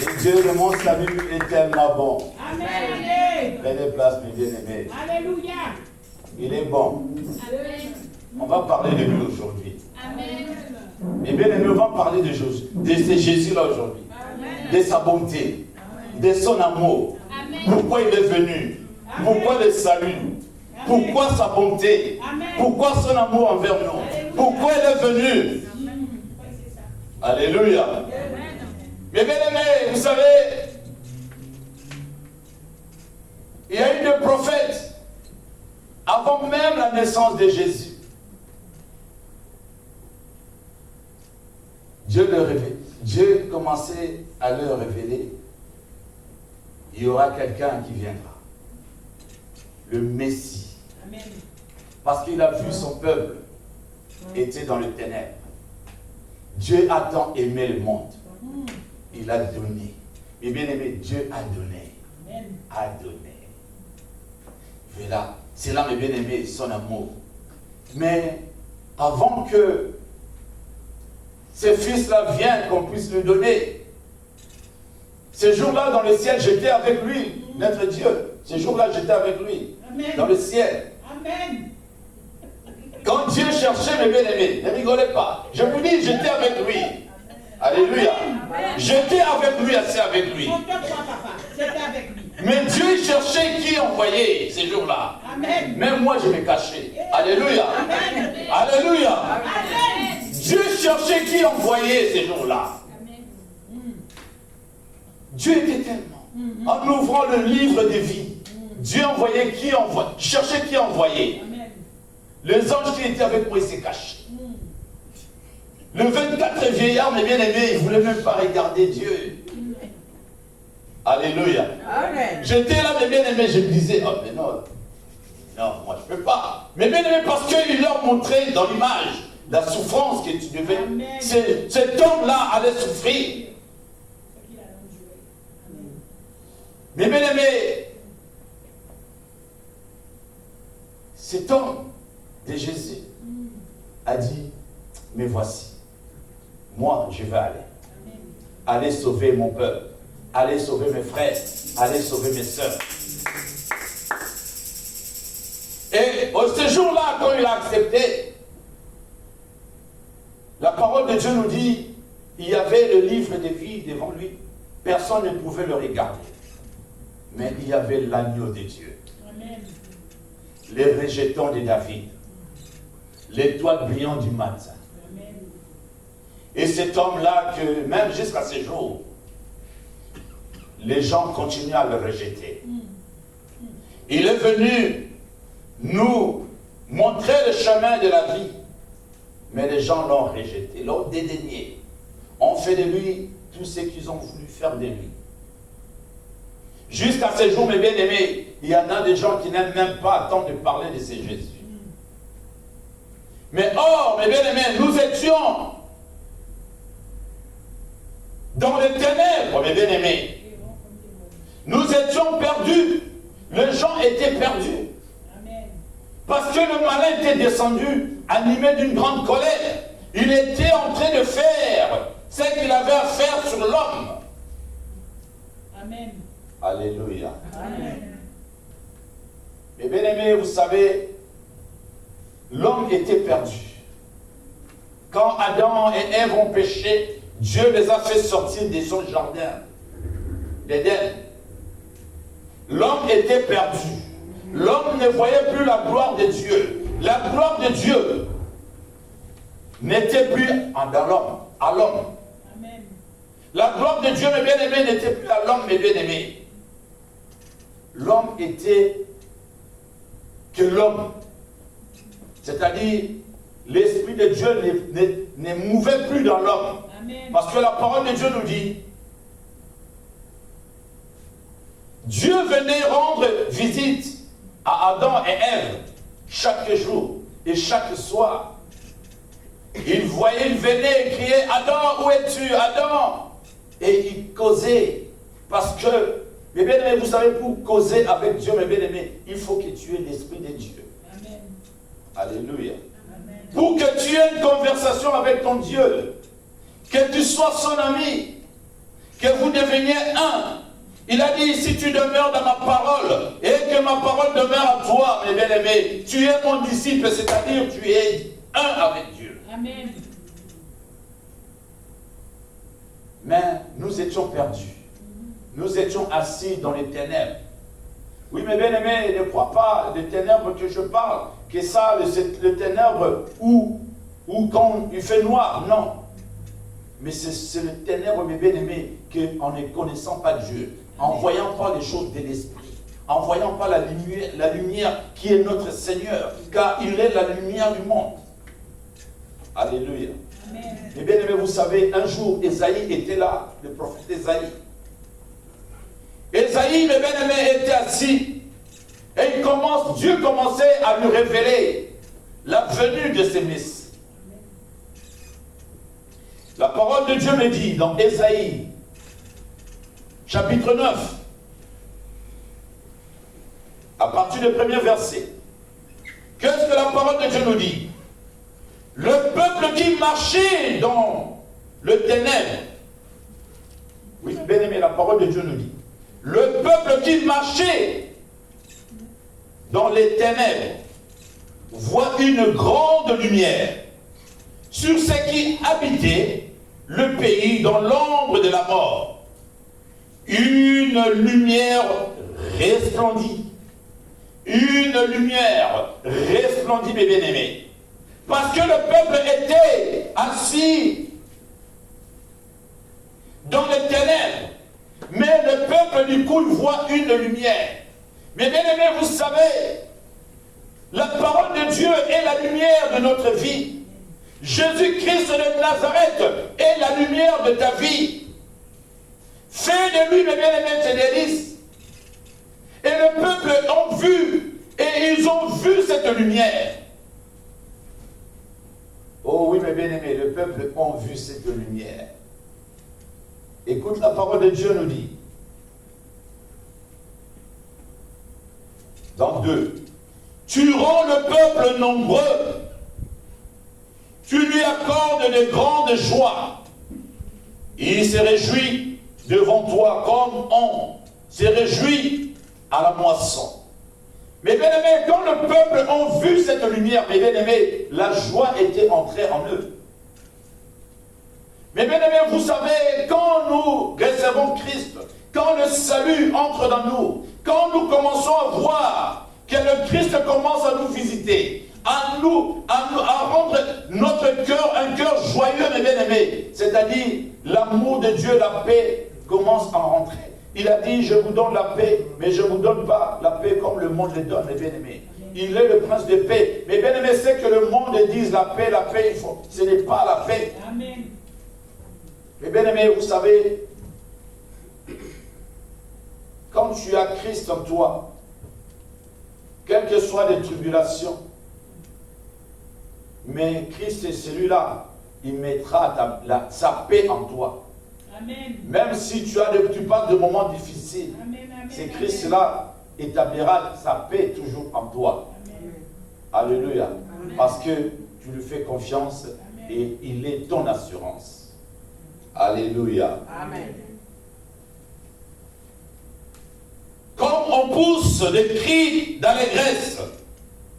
Et Dieu de mon salut est tellement bon. Amen. Prenez place, mes bien-aimés. Alléluia. Il est bon. Amen. On va parler de lui aujourd'hui. Amen. Mes bien-aimés, on va parler de ce Jésus-là aujourd'hui. De sa bonté, de son amour. Amen. Pourquoi il est venu. Pourquoi le salut. Pourquoi sa bonté. Pourquoi son amour envers nous. Pourquoi il est venu. Alléluia. Mes bien-aimés, vous savez, il y a eu des prophètes avant même la naissance de Jésus. Dieu commençait à leur révéler, il y aura quelqu'un qui viendra, le Messie. Amen. Parce qu'il a vu son peuple était dans le ténèbres. Dieu a tant aimé le monde. Il a donné. Mais bien aimé, Dieu a donné. Amen. A donné. Voilà. C'est là, mes bien-aimés, son amour. Mais avant que ce fils-là vienne, qu'on puisse lui donner, ce jour-là, dans le ciel, j'étais avec lui, notre Dieu. Ce jour-là, j'étais avec lui, Amen. dans le ciel. Amen. Quand Dieu cherchait mes bien-aimés, ne rigolez pas. Je vous dis, j'étais avec lui. Alléluia. J'étais avec lui, assis avec lui. On te croit, papa. C'était avec lui. Mais Dieu cherchait qui envoyait ces jours-là. Amen. Même moi, je me cachais. Alléluia. Amen. Alléluia. Amen. Dieu cherchait qui envoyait ces jours-là. Dieu était tellement. En ouvrant le livre de vie, Dieu envoyait qui envoyait. Cherchait qui envoyait. Amen. Les anges qui étaient avec moi, ils s'est cachés. Le 24 vieillard, mes bien-aimés, ils ne voulaient même pas regarder Dieu. Alléluia. Amen. J'étais là, mes bien-aimés, je me disais, oh mais non, moi je ne peux pas. Mais bien-aimés, parce qu'il leur montrait dans l'image la souffrance que tu devais. Amen. Cet homme-là allait souffrir. Mais bien-aimés, cet homme de Jésus a dit, mais voici, moi je vais aller sauver mon peuple, aller sauver mes frères, aller sauver mes soeurs. Et ce jour-là, quand il a accepté, la parole de Dieu nous dit, il y avait le livre de vie devant lui, personne ne pouvait le regarder. Mais il y avait l'agneau de Dieu. Amen. Les rejetons de David, l'étoile brillante du matin. Amen. Et cet homme-là, que même jusqu'à ce jour, les gens continuent à le rejeter. Il est venu nous montrer le chemin de la vie, mais les gens l'ont rejeté, l'ont dédaigné, ont fait de lui tout ce qu'ils ont voulu faire de lui. Jusqu'à ce jour, mes bien-aimés, il y en a des gens qui n'aiment même pas attendre de parler de ce Jésus. Mais or, mes bien-aimés, nous étions dans les ténèbres, mes bien-aimés. Nous étions perdus. Les gens étaient perdus. Amen. Parce que le malin était descendu, animé d'une grande colère. Il était en train de faire ce qu'il avait à faire sur l'homme. Amen. Alléluia. Amen. Mes bien-aimés, vous savez, l'homme était perdu. Quand Adam et Ève ont péché, Dieu les a fait sortir de son jardin d'Éden. L'homme était perdu. L'homme ne voyait plus la gloire de Dieu. La gloire de Dieu n'était plus dans l'homme, à l'homme. Amen. La gloire de Dieu, mes bien-aimés, n'était plus à l'homme, mes bien-aimés. L'homme était que l'homme. C'est-à-dire, l'Esprit de Dieu ne mouvait plus dans l'homme. Amen. Parce que la parole de Dieu nous dit, Dieu venait rendre visite à Adam et Ève chaque jour et chaque soir. Il venait et criait, Adam, où es-tu, Adam? Et il causait. Parce que, mes bien-aimés, vous savez, pour causer avec Dieu, mes bien-aimés, il faut que tu aies l'Esprit de Dieu. Amen. Alléluia. Amen. Pour que tu aies une conversation avec ton Dieu, que tu sois son ami, que vous deveniez un. Il a dit, si tu demeures dans ma parole et que ma parole demeure à toi, mes bien-aimés, tu es mon disciple, c'est-à-dire tu es un avec Dieu. Amen. Mais nous étions perdus. Nous étions assis dans les ténèbres. Oui, mes bien-aimés, ne crois pas des ténèbres que je parle, que ça, le ténèbre où quand il fait noir, non. Mais c'est le ténèbre, mes bien-aimés, qu'en ne connaissant pas Dieu, en ne voyant pas les choses de l'esprit, en ne voyant pas la lumière qui est notre Seigneur, car il est la lumière du monde. Alléluia. Amen. Mes bien-aimés, vous savez, un jour, Ésaïe était là, le prophète Ésaïe. Ésaïe, mes bien-aimés, était assis, et Dieu commençait à lui révéler la venue de ses Messie. La parole de Dieu me dit dans Ésaïe, chapitre 9, à partir du premier verset, qu'est-ce que la parole de Dieu nous dit? Le peuple qui marchait dans le ténèbre, oui, bien aimé, la parole de Dieu nous dit, le peuple qui marchait dans les ténèbres voit une grande lumière sur ceux qui habitaient le pays dans l'ombre de la mort. Une lumière resplendit. Une lumière resplendit, mes bien-aimés. Parce que le peuple était assis dans les ténèbres. Mais le peuple, du coup, voit une lumière. Mais bien-aimés, vous savez, la parole de Dieu est la lumière de notre vie. Jésus-Christ de Nazareth est la lumière de ta vie. Fais de lui, mes bien-aimés, tes délices. Et le peuple ont vu, et ils ont vu cette lumière. Oh oui, mes bien-aimés, le peuple ont vu cette lumière. Écoute, la parole de Dieu nous dit, dans 2, tu rends le peuple nombreux, tu lui accordes de grandes joies. Il se réjouit devant toi comme on se réjouit à la moisson. Mais bien aimés, quand le peuple a vu cette lumière, mais bien aimés, la joie était entrée en eux. Mais bien aimés, vous savez, quand nous recevons Christ, quand le salut entre dans nous, quand nous commençons à voir que le Christ commence à nous visiter, à rendre notre cœur un cœur joyeux, mes bien-aimés, c'est-à-dire l'amour de Dieu, la paix commence à rentrer. Il a dit, je vous donne la paix, mais je ne vous donne pas la paix comme le monde le donne, mes bien-aimés. Il est le prince de paix. Mais bien-aimés, c'est que le monde dise la paix, ce n'est pas la paix. Amen. Mais bien-aimés, vous savez, quand tu as Christ en toi, quelles que soient les tribulations, mais Christ est celui-là, il mettra sa paix en toi. Amen. Même si tu passes de moments difficiles, Amen, amen, c'est Christ-là établira sa paix toujours en toi. Amen. Alléluia. Amen. Parce que tu lui fais confiance et il est ton assurance. Alléluia. Amen. Comme on pousse des cris d'allégresse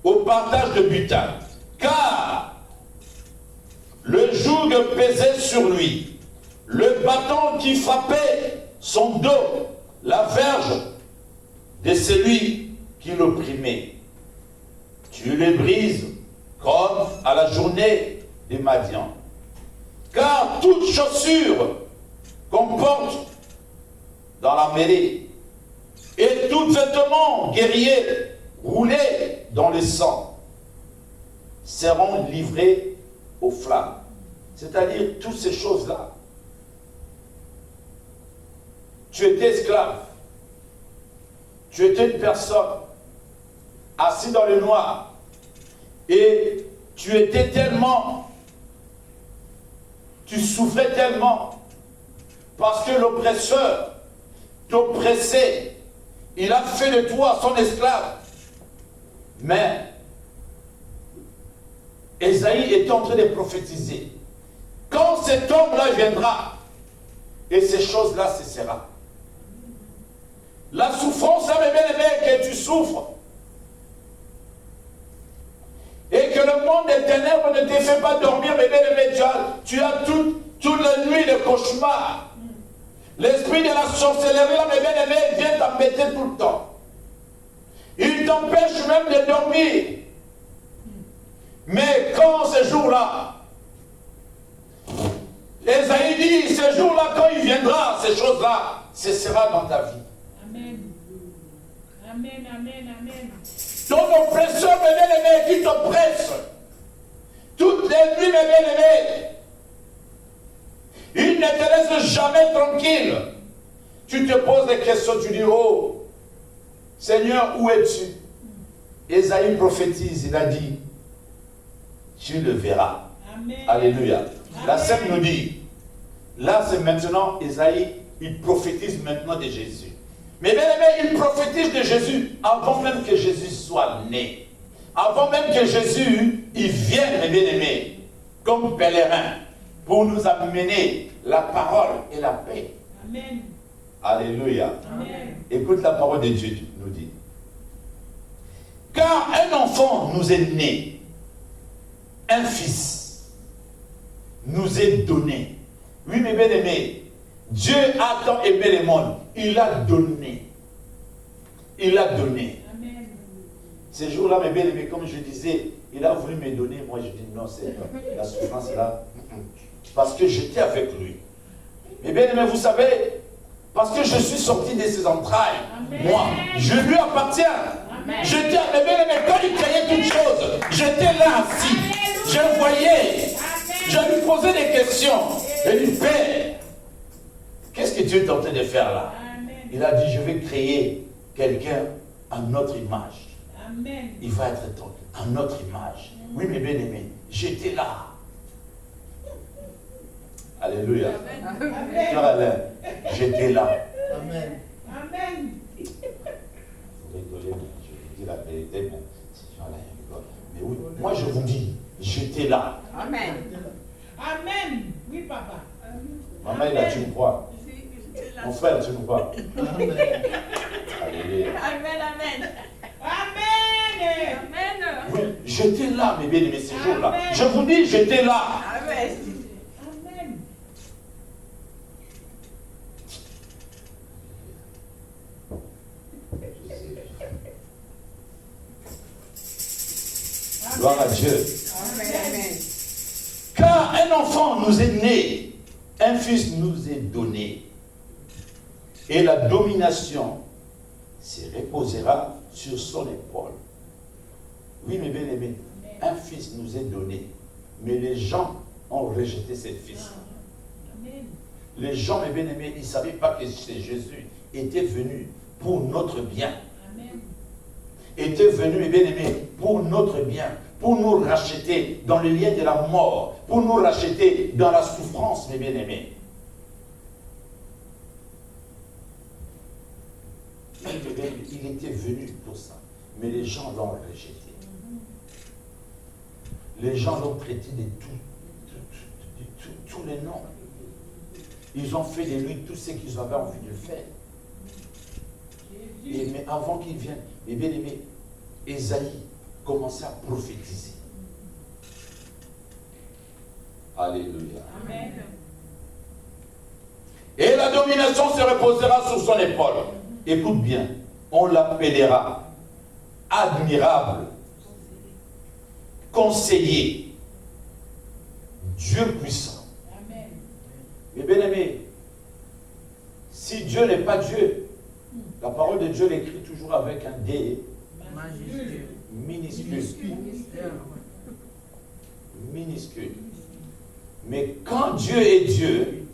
au partage de butin, car le joug pesait sur lui, le bâton qui frappait son dos, la verge de celui qui l'opprimait. Tu les brises comme à la journée des Madians. Car toute chaussure qu'on porte dans la mêlée et tout vêtement guerrier roulé dans le sang seront livrés aux flammes. C'est-à-dire toutes ces choses-là. Tu étais esclave. Tu étais une personne assise dans le noir. Et tu étais tellement, tu souffrais tellement parce que l'oppresseur t'oppressait. Il a fait de toi son esclave. Mais Ésaïe était en train de prophétiser. Quand cet homme-là viendra, et ces choses-là cessera. La souffrance, mes bien-aimés, que tu souffres, et que le monde des ténèbres ne te fait pas dormir, mes bien-aimés, tu as toute la nuit de cauchemars. L'esprit de la sorcellerie, là, mes bien-aimés, vient t'embêter tout le temps. Il t'empêche même de dormir. Mais quand ce jour-là, Esaïe dit, ce jour-là, quand il viendra, ces choses-là, cessera dans ta vie. Amen. Amen, amen, amen. Ton oppression, mes bien-aimés, qui t'oppresse, toutes les nuits, mes bien-aimés, il ne te laisse jamais tranquille. Tu te poses des questions, tu dis, oh, Seigneur, où es-tu? Esaïe prophétise, il a dit, tu le verras. Amen. Alléluia. Amen. La Sainte nous dit, là c'est maintenant, Esaïe, il prophétise maintenant de Jésus. Mais bien aimé, il prophétise de Jésus avant même que Jésus soit né. Avant même que Jésus, il vienne, mes bien-aimés, comme pèlerin, pour nous amener la parole et la paix. Amen. Alléluia. Amen. Écoute la parole de Dieu, nous dit. Car un enfant nous est né, un fils nous est donné. Oui, mes bien-aimés, Dieu a tant aimé le monde. Il a donné. Il a donné. Amen. Ces jours-là, mes bien-aimés, comme je disais, il a voulu me donner. Moi, je dis non, c'est la souffrance là. Parce que j'étais avec lui. Mes bien-aimés, vous savez, parce que je suis sorti de ses entrailles. Amen. Moi, je lui appartiens. Amen. J'étais, mes bien-aimés, quand il créait toutes choses, j'étais là assis. Je voyais. Je lui posais des questions. Et lui, Père, qu'est-ce que Dieu est en train de faire là? Amen. Il a dit, je vais créer quelqu'un à notre image. Amen. Il va être à notre image. Oui, mes bien-aimés, j'étais là. Alléluia. Frère Alain, j'étais là. Amen. Amen. Vous rigolez, mais je vous dis la vérité, mais ces gens-là, ils rigolent. Mais oui, moi je vous dis, j'étais là. Amen. Amen. Oui, papa. Maman, il a, tu me crois? Mon frère, tu me crois? Amen. Alléluia. Amen, amen. Amen. Amen. Oui, j'étais là, mes bien-aimés, ces jours-là. Amen. Je vous dis, j'étais là. Amen. Amen. Gloire à Dieu. Amen. Car un enfant nous est né, un fils nous est donné, et la domination se reposera sur son épaule. Oui, mes bien-aimés, un fils nous est donné, mais les gens ont rejeté ce fils. Amen. Les gens, mes bien-aimés, ils ne savaient pas que Jésus était venu pour notre bien. Amen. Était venu, mes bien-aimés, pour notre bien, pour nous racheter dans le lien de la mort, pour nous racheter dans la souffrance, mes bien-aimés. Il était venu pour ça, mais les gens l'ont rejeté. Les gens l'ont traité de tous les noms. Ils ont fait de lui tout ce qu'ils avaient envie de faire. Mais avant qu'il vienne, mes bien-aimés, Esaïe commençait à prophétiser. Alléluia. Amen. Et la domination se reposera sur son épaule. Écoute bien, on l'appellera admirable, conseiller, Dieu puissant. Amen. Mais bien aimé, si Dieu n'est pas Dieu, la parole de Dieu l'écrit toujours avec un D Majuscule. minuscule. Minuscule. Mais quand Dieu est Dieu,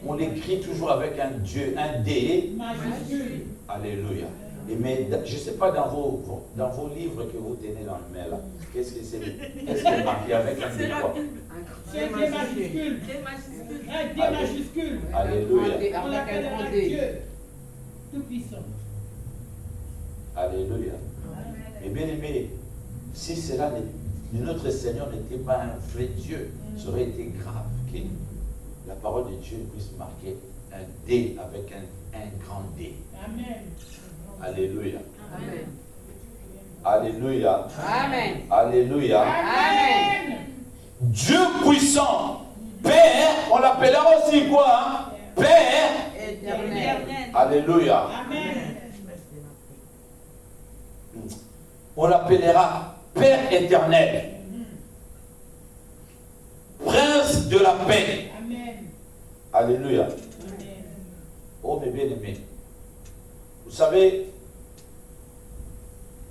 on l'écrit toujours avec un Dieu, un D. Majuscule. Alléluia. Et mais je ne sais pas dans vos livres que vous tenez dans le mail, là, qu'est-ce que c'est marqué avec un D quoi? C'est des majuscules. Des majuscules. Un D majuscule. Alléluia. On l'appellera Dieu tout-puissant. Alléluia. Mais bien aimé, si cela notre Seigneur n'était pas un vrai Dieu, ça aurait été grave marquer, la parole de Dieu puisse marquer un D avec un grand D. Amen. Alléluia. Amen. Alléluia. Amen. Alléluia. Amen. Dieu puissant, Père, on l'appellera aussi quoi hein? Père Éternel. Alléluia. Amen. On l'appellera Père éternel. Prince de la paix. Amen. Alléluia. Amen. Oh mes bien-aimés, vous savez,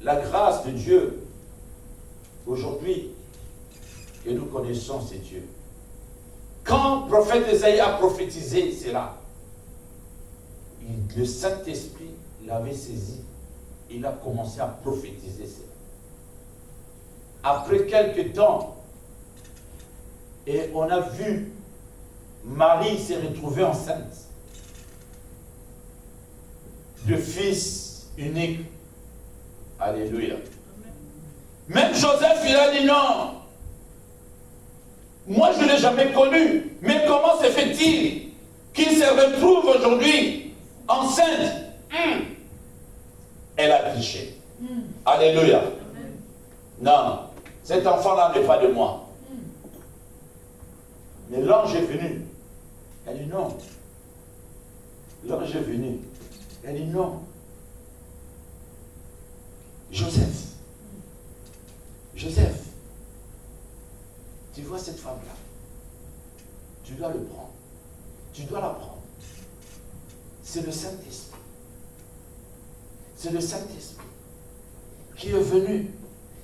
la grâce de Dieu, aujourd'hui, que nous connaissons, c'est Dieu. Quand le prophète Ésaïe a prophétisé cela, le Saint-Esprit l'avait saisi. Il a commencé à prophétiser cela. Après quelques temps, et on a vu Marie s'est retrouvée enceinte de fils unique. Alléluia. Même Joseph, il a dit non. Moi, je ne l'ai jamais connu. Mais comment se fait-il qu'il se retrouve aujourd'hui enceinte? Elle a triché. Alléluia. Non, cet enfant-là n'est pas de moi. Mais l'ange est venu. Elle dit non. L'ange est venu. Elle dit non. Joseph, tu vois cette femme-là, tu dois le prendre. Tu dois la prendre. C'est le Saint-Esprit. C'est le Saint-Esprit qui est venu.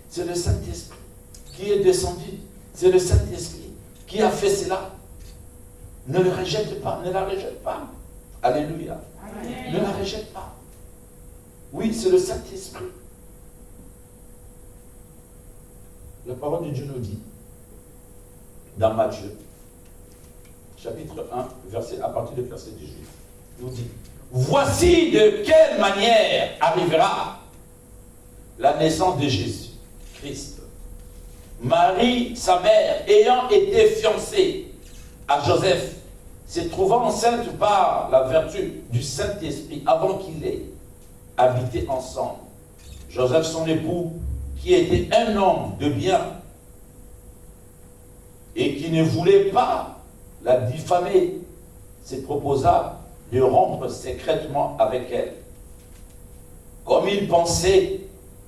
C'est le Saint-Esprit qui est descendu. C'est le Saint-Esprit qui a fait cela. Ne le rejette pas, ne la rejette pas. Alléluia. Amen. Ne la rejette pas. Oui, c'est le Saint-Esprit. La parole de Dieu nous dit, dans Matthieu, chapitre 1, à partir du verset 18, nous dit, voici de quelle manière arrivera la naissance de Jésus, Christ. Marie, sa mère, ayant été fiancée à Joseph, se trouvant enceinte par la vertu du Saint-Esprit avant qu'ils aient habité ensemble. Joseph, son époux, qui était un homme de bien et qui ne voulait pas la diffamer, se proposa de rompre secrètement avec elle. Comme il pensait,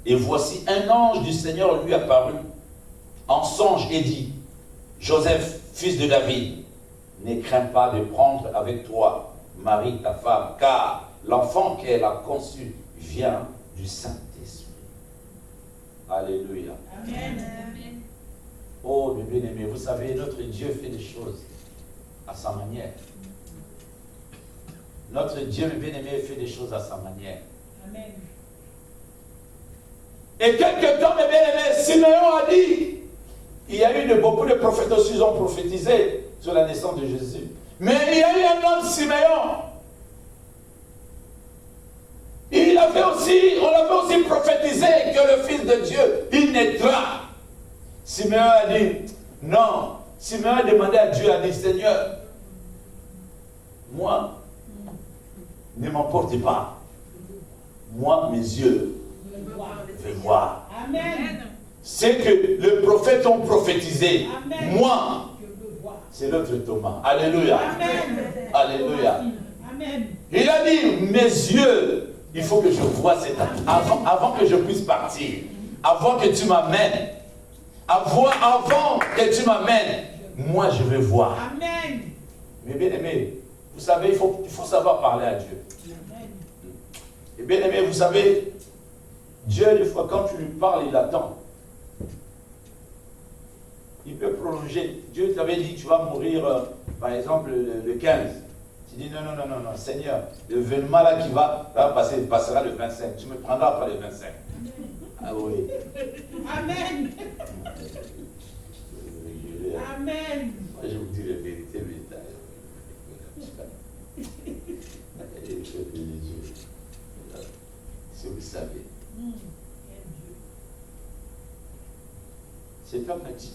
et voici un ange du Seigneur lui apparut en songe et dit, Joseph, fils de David, ne crains pas de prendre avec toi Marie, ta femme, car l'enfant qu'elle a conçu vient du Saint-Esprit. Alléluia. Amen. Oh, mes bien-aimés, vous savez, notre Dieu fait des choses à sa manière. Notre Dieu, mes bien-aimés, fait des choses à sa manière. Amen. Et quelque temps, mes bien-aimés, Simeon a dit, il y a eu beaucoup de prophètes aussi qui ont prophétisé sur la naissance de Jésus. Mais il y a eu un homme, Simeon. On avait aussi prophétisé que le Fils de Dieu, il naîtra. Simeon a dit, non. Simeon a demandé à Dieu, a dit, Seigneur, moi, ne m'emporte pas. Moi, mes yeux, je vais voir. Amen. C'est que les prophètes ont prophétisé. Amen. Moi, Je veux voir. c'est l'autre Thomas. Alléluia. Amen. Alléluia. Amen. Il a dit, mes yeux, il faut que je voie cet avant que je puisse partir. Avant que tu m'amènes. Avant que tu m'amènes. Moi, je vais voir. Amen. Mais bien aimé, vous savez, il faut savoir parler à Dieu. Amen. Et bien aimé, vous savez, Dieu, des fois, quand tu lui parles, il attend. Il peut prolonger. Dieu t'avait dit, tu vas mourir, par exemple, le 15. Tu dis, non, Seigneur, l'événement là qui va passer, passera le 25. Tu me prendras pas le 25. Ah oui. Amen. Amen. Moi, je vous dis la vérité, mais si vous savez. Cet homme a dit,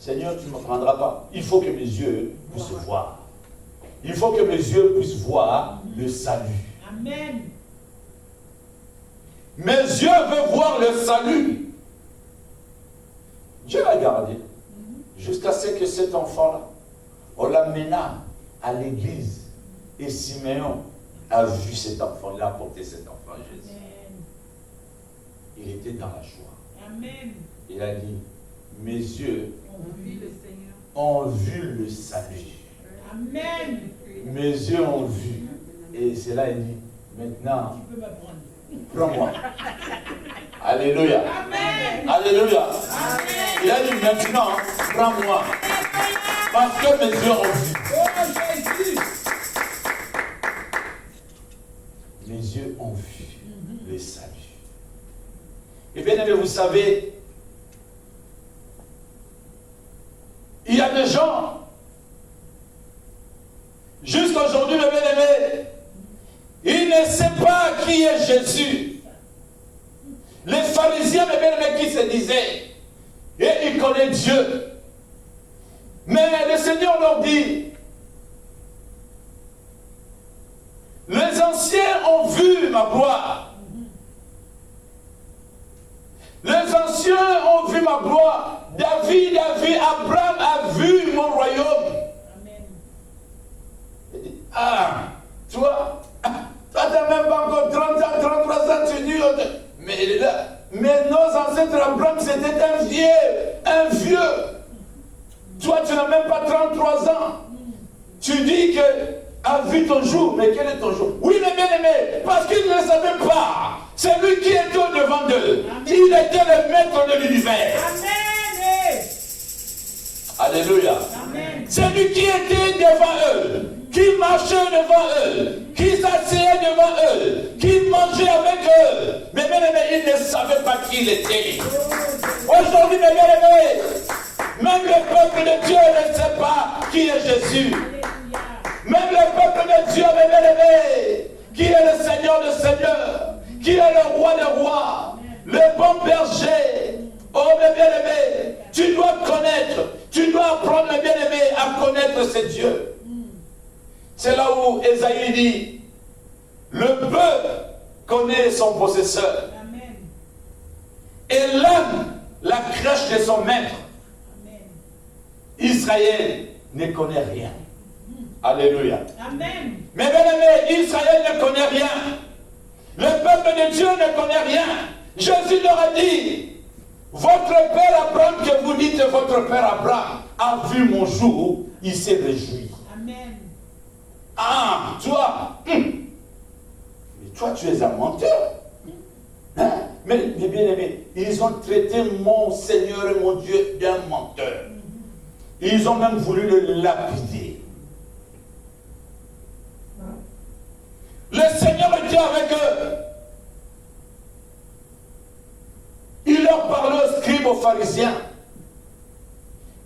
Seigneur, tu ne me prendras pas. Il faut que mes yeux puissent voir. Il faut que mes yeux puissent voir le salut. Amen. Mes yeux veulent voir le salut. Dieu l'a gardé jusqu'à ce que cet enfant-là, on l'amena à l'église. Et Siméon a vu cet enfant, il a apporté cet enfant à Jésus. Amen. Il était dans la joie. Amen. Il a dit, mes yeux On vit le Seigneur. ont vu le salut. Amen. Mes yeux ont vu. Et c'est là il dit, maintenant, Tu peux me prendre. prends-moi. Alléluia. Amen. Alléluia. Amen. Il a dit, maintenant, prends-moi. Parce que mes yeux ont vu. Oh Jésus. Mes yeux ont vu le salut. Et bien aimé, vous savez, il y a des gens, jusqu'à aujourd'hui, mes bien-aimés, ils ne savent pas qui est Jésus. Les pharisiens, mes bien-aimés, qui se disaient, et ils connaissent Dieu. Mais le Seigneur leur dit, les anciens ont vu ma gloire. Les anciens ont vu ma gloire. David a vu, Abraham a vu mon royaume. Amen. Il dit, ah, toi, tu n'as même pas encore 30 ans, 33 ans, tu dis, mais nos ancêtres Abraham, c'était un vieux. Toi, tu n'as même pas 33 ans. Tu dis que a vu ton jour, mais quel est ton jour? Oui, mes bien-aimés, parce qu'ils ne savaient pas. C'est lui qui était au-devant d'eux. Il était le maître de l'univers. Amen. Alléluia. Amen. C'est lui qui était devant eux, qui marchait devant eux, qui s'asseyait devant eux, qui mangeait avec eux. Mais bien aimés, ils ne savaient pas qui il était. Aujourd'hui, mes bien-aimés, même le peuple de Dieu ne sait pas qui est Jésus. Alléluia. Même le peuple de Dieu, mes bien-aimés, qui est le Seigneur des Seigneurs, qui est le roi des rois, le bon berger. Oh, mes bien-aimés, tu dois connaître, tu dois apprendre, mes bien-aimés, à connaître ce Dieu. C'est là où Ésaïe dit, le bœuf connaît son possesseur, Amen. et l'âne la crèche de son maître. Amen. Israël ne connaît rien. Alléluia. Amen. Mais bien aimé, Israël ne connaît rien. Le peuple de Dieu ne connaît rien. Jésus leur a dit, votre père Abraham, que vous dites votre père Abraham, a vu mon jour, il s'est réjoui. Amen. Ah, toi, mais toi tu es un menteur. Hein? Mais bien aimé, ils ont traité mon Seigneur et mon Dieu d'un menteur. Ils ont même voulu le lapider. Le Seigneur était avec eux. Il leur parlait aux scribes, aux pharisiens.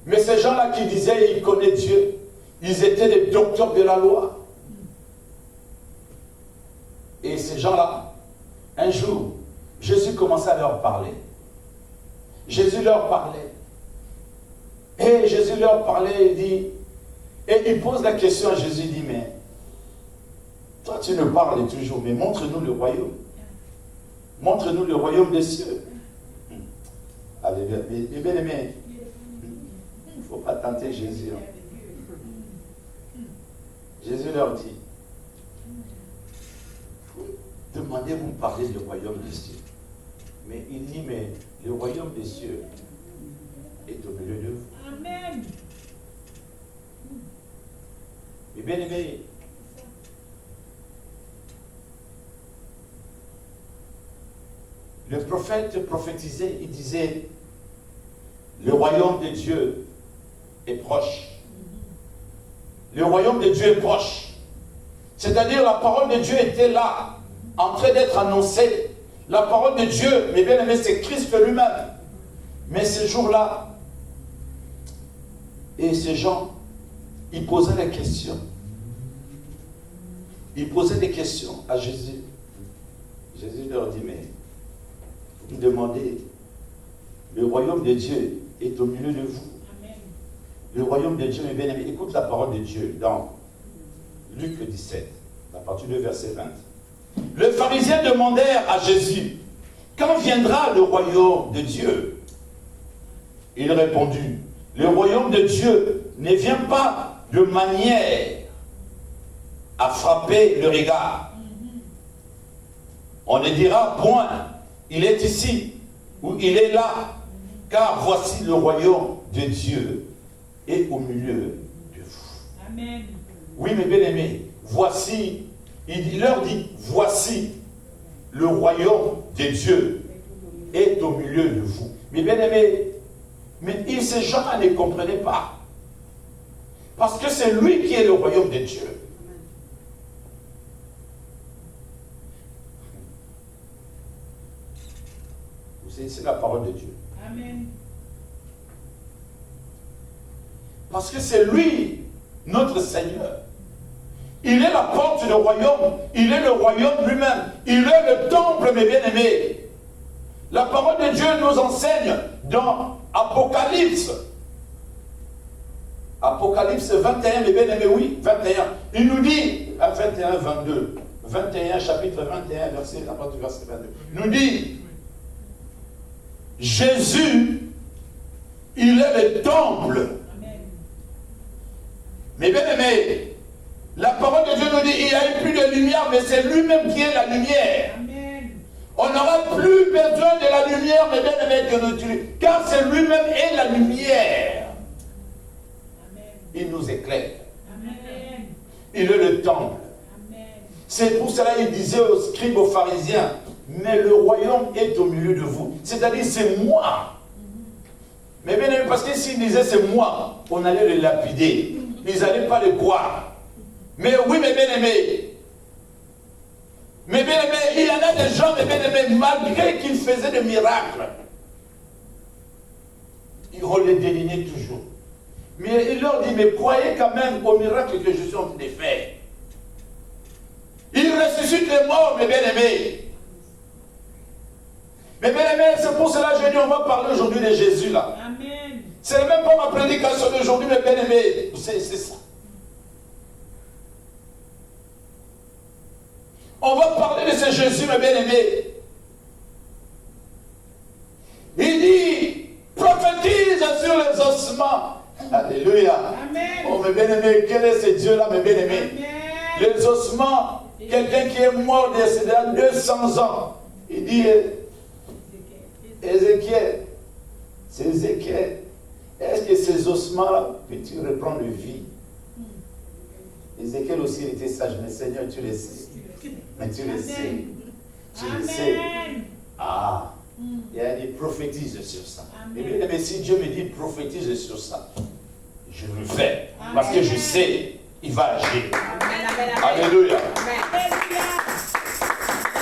Mais ces gens-là qui disaient ils connaissent Dieu, ils étaient des docteurs de la loi. Et ces gens-là, un jour, Jésus commençait à leur parler. Jésus leur parlait. Et Jésus leur parlait, il dit, et il pose la question à Jésus, il dit, mais toi tu nous parles toujours, mais montre-nous le royaume. Montre-nous le royaume des cieux. Allez, bien aimé, il ne faut pas tenter Jésus. Jésus leur dit, demandez, vous me parlez du royaume des cieux. Mais il dit, mais le royaume des cieux est au milieu de vous. Amen. Mais bien aimé, le prophète prophétisait, il disait, le royaume de Dieu est proche. Le royaume de Dieu est proche. C'est-à-dire la parole de Dieu était là, en train d'être annoncée. La parole de Dieu, mais bien aimé, c'est Christ lui-même. Mais ce jour-là, et ces gens, ils posaient des questions. Ils posaient des questions à Jésus. Jésus leur dit, mais vous me demandez, le royaume de Dieu est au milieu de vous. Amen. Le royaume de Dieu, mes bien-aimés, écoute la parole de Dieu dans Luc 17, à partir du verset 20. Le pharisien demandèrent à Jésus, quand viendra le royaume de Dieu? Il répondit, le royaume de Dieu ne vient pas de manière à frapper le regard. On ne dira point, il est ici ou il est là, car voici le royaume de Dieu est au milieu de vous. Amen. Oui, mes bien-aimés, voici, il leur dit, voici le royaume de Dieu est au milieu de vous. Mes bien-aimés, mais ces gens ne comprenaient pas. Parce que c'est lui qui est le royaume de Dieu. C'est la parole de Dieu. Amen. Parce que c'est lui, notre Seigneur. Il est la porte du royaume. Il est le royaume lui-même. Il est le temple, mes bien-aimés. La parole de Dieu nous enseigne dans Apocalypse. Apocalypse 21, mes bien-aimés, oui, 21. Il nous dit, à 21, 22, 21, chapitre 21, verset 22. Il nous dit, Jésus, il est le temple. Amen. Mais bien aimé, la parole de Dieu nous dit, il n'y a eu plus de lumière, mais c'est lui-même qui est la lumière. Amen. On n'aura plus besoin de la lumière, mais bien aimé, de nous, car c'est lui-même est la lumière. Amen. Il nous éclaire. Amen. Il est le temple. Amen. C'est pour cela qu'il disait aux scribes, aux pharisiens, mais le royaume est au milieu de vous. C'est-à-dire, c'est moi. Mais bien aimé, parce que s'ils disaient c'est moi, on allait le lapider. Ils n'allaient pas le croire. Mais oui, mes bien-aimés. Mais bien aimés, il y en a des gens, mes bien-aimés, malgré qu'ils faisaient des miracles, on les délignait toujours. Mais il leur dit, mais croyez quand même au miracle que je suis en train de faire. Il ressuscite les morts, mes bien-aimés. Mais bien aimé, c'est pour cela que je dis, on va parler aujourd'hui de Jésus là. Amen. C'est même pas ma prédication d'aujourd'hui, mes bien aimés. C'est ça. On va parler de ce Jésus, mes bien aimés. Il dit, prophétise sur les ossements. Alléluia. Amen. Oh, mes bien aimés, quel est ce Dieu là, mes bien aimés? Amen. Les ossements, quelqu'un qui est mort décédé à 200 ans. Il dit, Ézéchiel, c'est Ézéchiel. Est-ce que ces ossements-là, peux-tu reprendre vie? Ézéchiel aussi, il était sage, mais Seigneur, tu le sais. Mais tu le sais. Tu le sais. Ah, il a dit prophétise sur ça. Et bien, mais si Dieu me dit prophétise sur ça, je le fais. Parce que je sais, il va agir. Alléluia.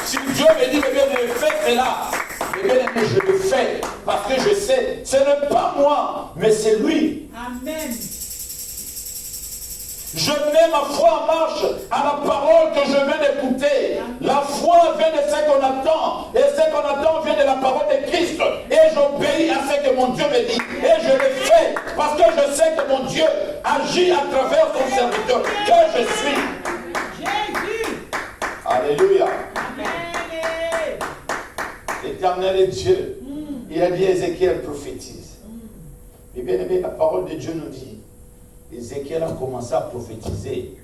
Si Dieu me dit, mais bien, je fais cela. Mais je le fais parce que je sais, ce n'est pas moi, mais c'est lui. Amen. Je mets ma foi en marche à la parole que je viens d'écouter. La foi vient de ce qu'on attend. Et ce qu'on attend vient de la parole de Christ. Et j'obéis à ce que mon Dieu me dit. Et je le fais parce que je sais que mon Dieu agit à travers son serviteur que je suis. Jésus. Alléluia. Amen. L'Éternel est Dieu. Il a dit à Ézéchiel, prophétise. Et bien aimé, la parole de Dieu nous dit, Ézéchiel a commencé à prophétiser.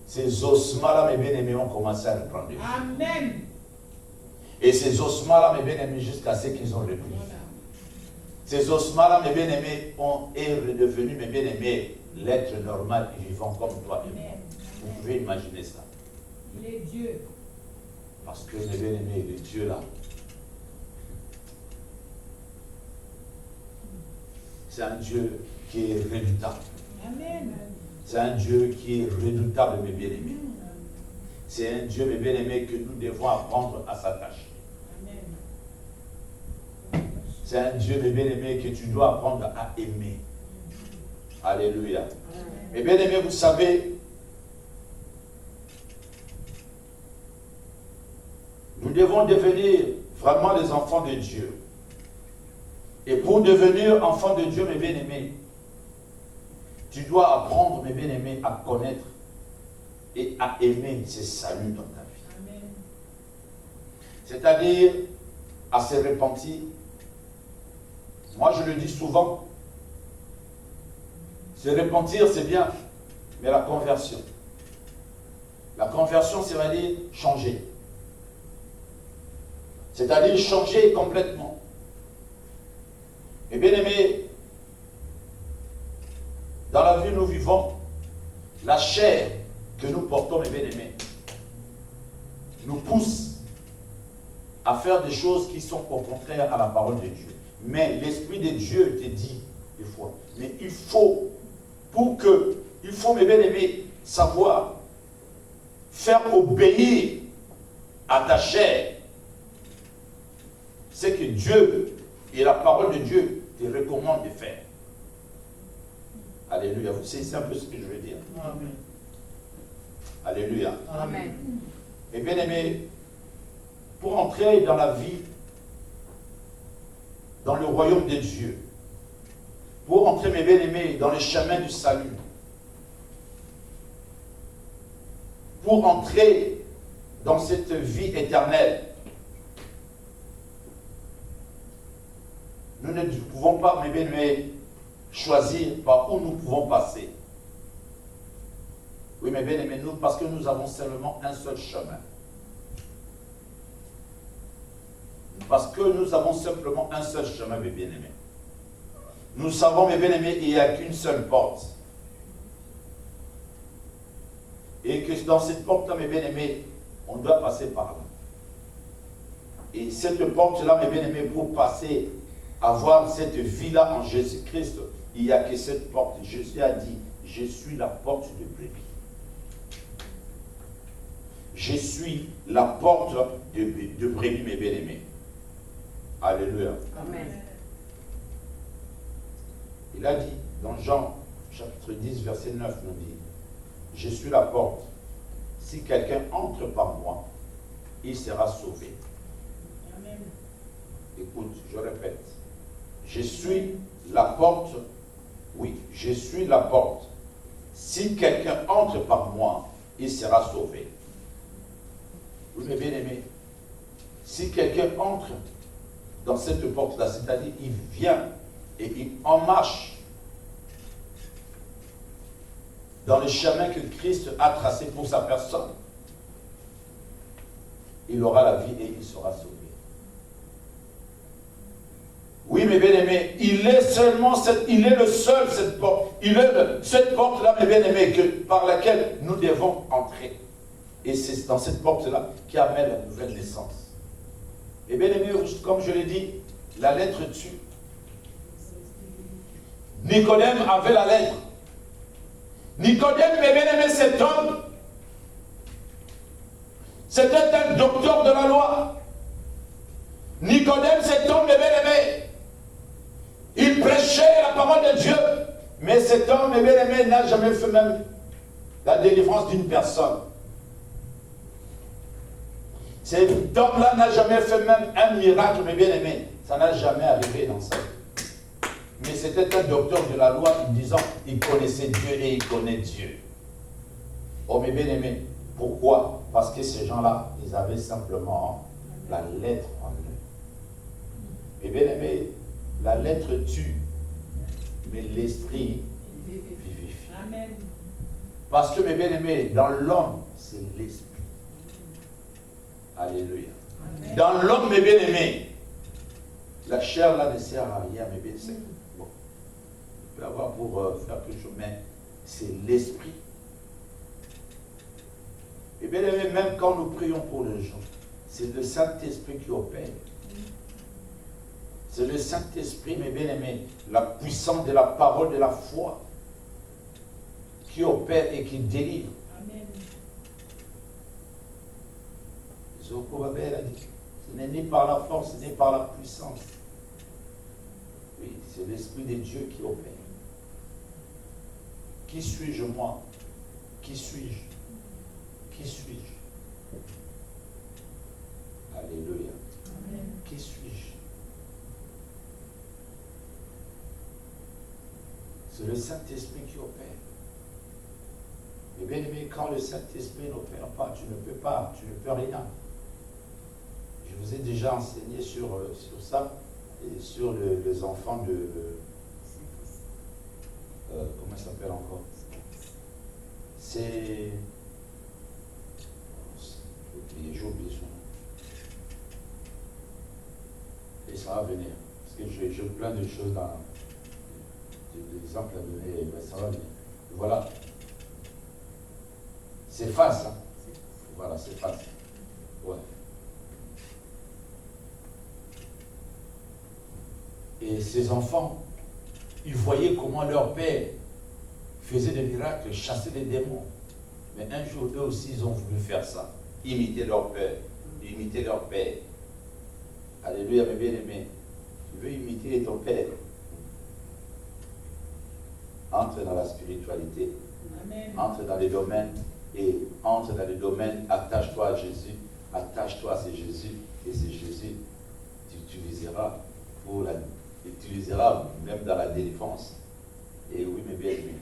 Ces ossements-là, mes bien-aimés, ont commencé à reprendre vie. Amen. Et ces ossements-là, mes bien-aimés, jusqu'à ce qu'ils ont repris. Ces ossements-là, mes bien-aimés, est redevenu, mes bien-aimés, l'être normal et vivant comme toi et moi. Vous pouvez imaginer ça. Il est Dieu. Parce que, mes bien-aimés, le Dieu là, c'est un Dieu qui est redoutable. Amen. C'est un Dieu qui est redoutable, mes bien-aimés. C'est un Dieu, mes bien-aimés, que nous devons apprendre à s'attacher. Amen. C'est un Dieu, mes bien-aimés, que tu dois apprendre à aimer. Alléluia. Mes bien-aimés, vous savez, nous devons devenir vraiment des enfants de Dieu. Et pour devenir enfants de Dieu, mes bien-aimés, Tu dois apprendre, mes bien-aimés, à connaître et à aimer ces saluts dans ta vie. Amen. C'est-à-dire à se repentir. Moi, je le dis souvent, se repentir, c'est bien, mais la conversion. La conversion, c'est-à-dire changer. C'est-à-dire changer complètement. Et bien aimé, dans la vie nous vivons, la chair que nous portons, mes bien-aimés, nous pousse à faire des choses qui sont au contraire à la parole de Dieu. Mais l'Esprit de Dieu te dit des fois, mais il faut, mes bien-aimés, savoir faire obéir à ta chair ce que Dieu et la parole de Dieu te recommandent de faire. Alléluia. Vous savez un peu ce que je veux dire. Amen. Alléluia. Amen. Et bien aimé, pour entrer dans la vie, dans le royaume de Dieu, pour entrer, mes bien-aimés, dans le chemin du salut, pour entrer dans cette vie éternelle, nous ne pouvons pas, mes bien-aimés, choisir par où nous pouvons passer. Oui, mes bien-aimés, nous, parce que nous avons seulement un seul chemin. Parce que nous avons simplement un seul chemin, mes bien-aimés. Nous savons, mes bien-aimés, il n'y a qu'une seule porte. Et que dans cette porte-là, mes bien-aimés, on doit passer par là. Et cette porte-là, mes bien-aimés, pour passer, avoir cette vie-là en Jésus-Christ, il n'y a que cette porte. Jésus a dit, je suis la porte de brebis. Je suis la porte de brebis, mes bien-aimés. Alléluia. Amen. Il a dit, dans Jean, chapitre 10, verset 9, nous dit, je suis la porte. Si quelqu'un entre par moi, il sera sauvé. Amen. Écoute, je répète. Je suis la porte. Oui, je suis la porte. Si quelqu'un entre par moi, il sera sauvé. Oui, mais bien aimé, si quelqu'un entre dans cette porte-là, c'est-à-dire il vient et il en marche dans le chemin que Christ a tracé pour sa personne, il aura la vie et il sera sauvé. Oui, mes bien-aimés, il est le seul, cette porte. Il est cette porte-là, mes bien-aimés, par laquelle nous devons entrer. Et c'est dans cette porte-là qui amène la nouvelle naissance. Et bien aimé, comme je l'ai dit, la lettre tue. Nicodème avait la lettre. Nicodème, mes bien-aimés, cet homme, c'était un docteur de la loi. Nicodème, cet homme, mes bien-aimés, il prêchait la parole de Dieu. Mais cet homme, mes bien-aimés, n'a jamais fait même la délivrance d'une personne. Cet homme-là n'a jamais fait même un miracle, mes bien-aimés. Ça n'a jamais arrivé dans sa vie. Mais c'était un docteur de la loi disant il connaissait Dieu et il connaît Dieu. Oh, mes bien-aimés, pourquoi? Parce que ces gens-là, ils avaient simplement la lettre en eux. Mes bien-aimés, la lettre tue, mais l'esprit vivifie. Amen. Parce que, mes bien-aimés, dans l'homme, c'est l'esprit. Alléluia. Amen. Dans l'homme, mes bien-aimés, la chair là ne sert à rien, mes bien-aimés. Bon, on peut avoir pour faire quelque chose, mais c'est l'esprit. Et bien aimé, même quand nous prions pour les gens, c'est le Saint-Esprit qui opère. C'est le Saint-Esprit, mes bien-aimés, la puissance de la parole de la foi qui opère et qui délivre. Amen. Zokobabel a dit, ce n'est ni par la force, ni par la puissance. Oui, c'est l'Esprit de Dieu qui opère. Qui suis-je, moi? Qui suis-je? Qui suis-je? Alléluia. Amen. Qui suis-je? C'est le Saint-Esprit qui opère. Mais bien aimé, quand le Saint-Esprit n'opère pas, tu ne peux rien. Je vous ai déjà enseigné sur ça, et sur les enfants de... comment ça s'appelle encore? C'est... J'ai oublié son nom. Et ça va venir. Parce que j'ai plein de choses dans... Des exemples à donner, ben ça va venir. Voilà. C'est face. Hein? Voilà, c'est face. Ouais. Et ces enfants, ils voyaient comment leur père faisait des miracles, chassait des démons. Mais un jour, eux aussi, ils ont voulu faire ça. Imiter leur père. Imiter leur père. Alléluia, mes bien-aimés. Tu veux imiter ton père? Entre dans la spiritualité. Amen. Entre dans les domaines. Et entre dans les domaines, attache-toi à Jésus. Attache-toi à ces Jésus. Et c'est Jésus, tu utiliseras même dans la délivrance. Et oui, mes bien-aimés.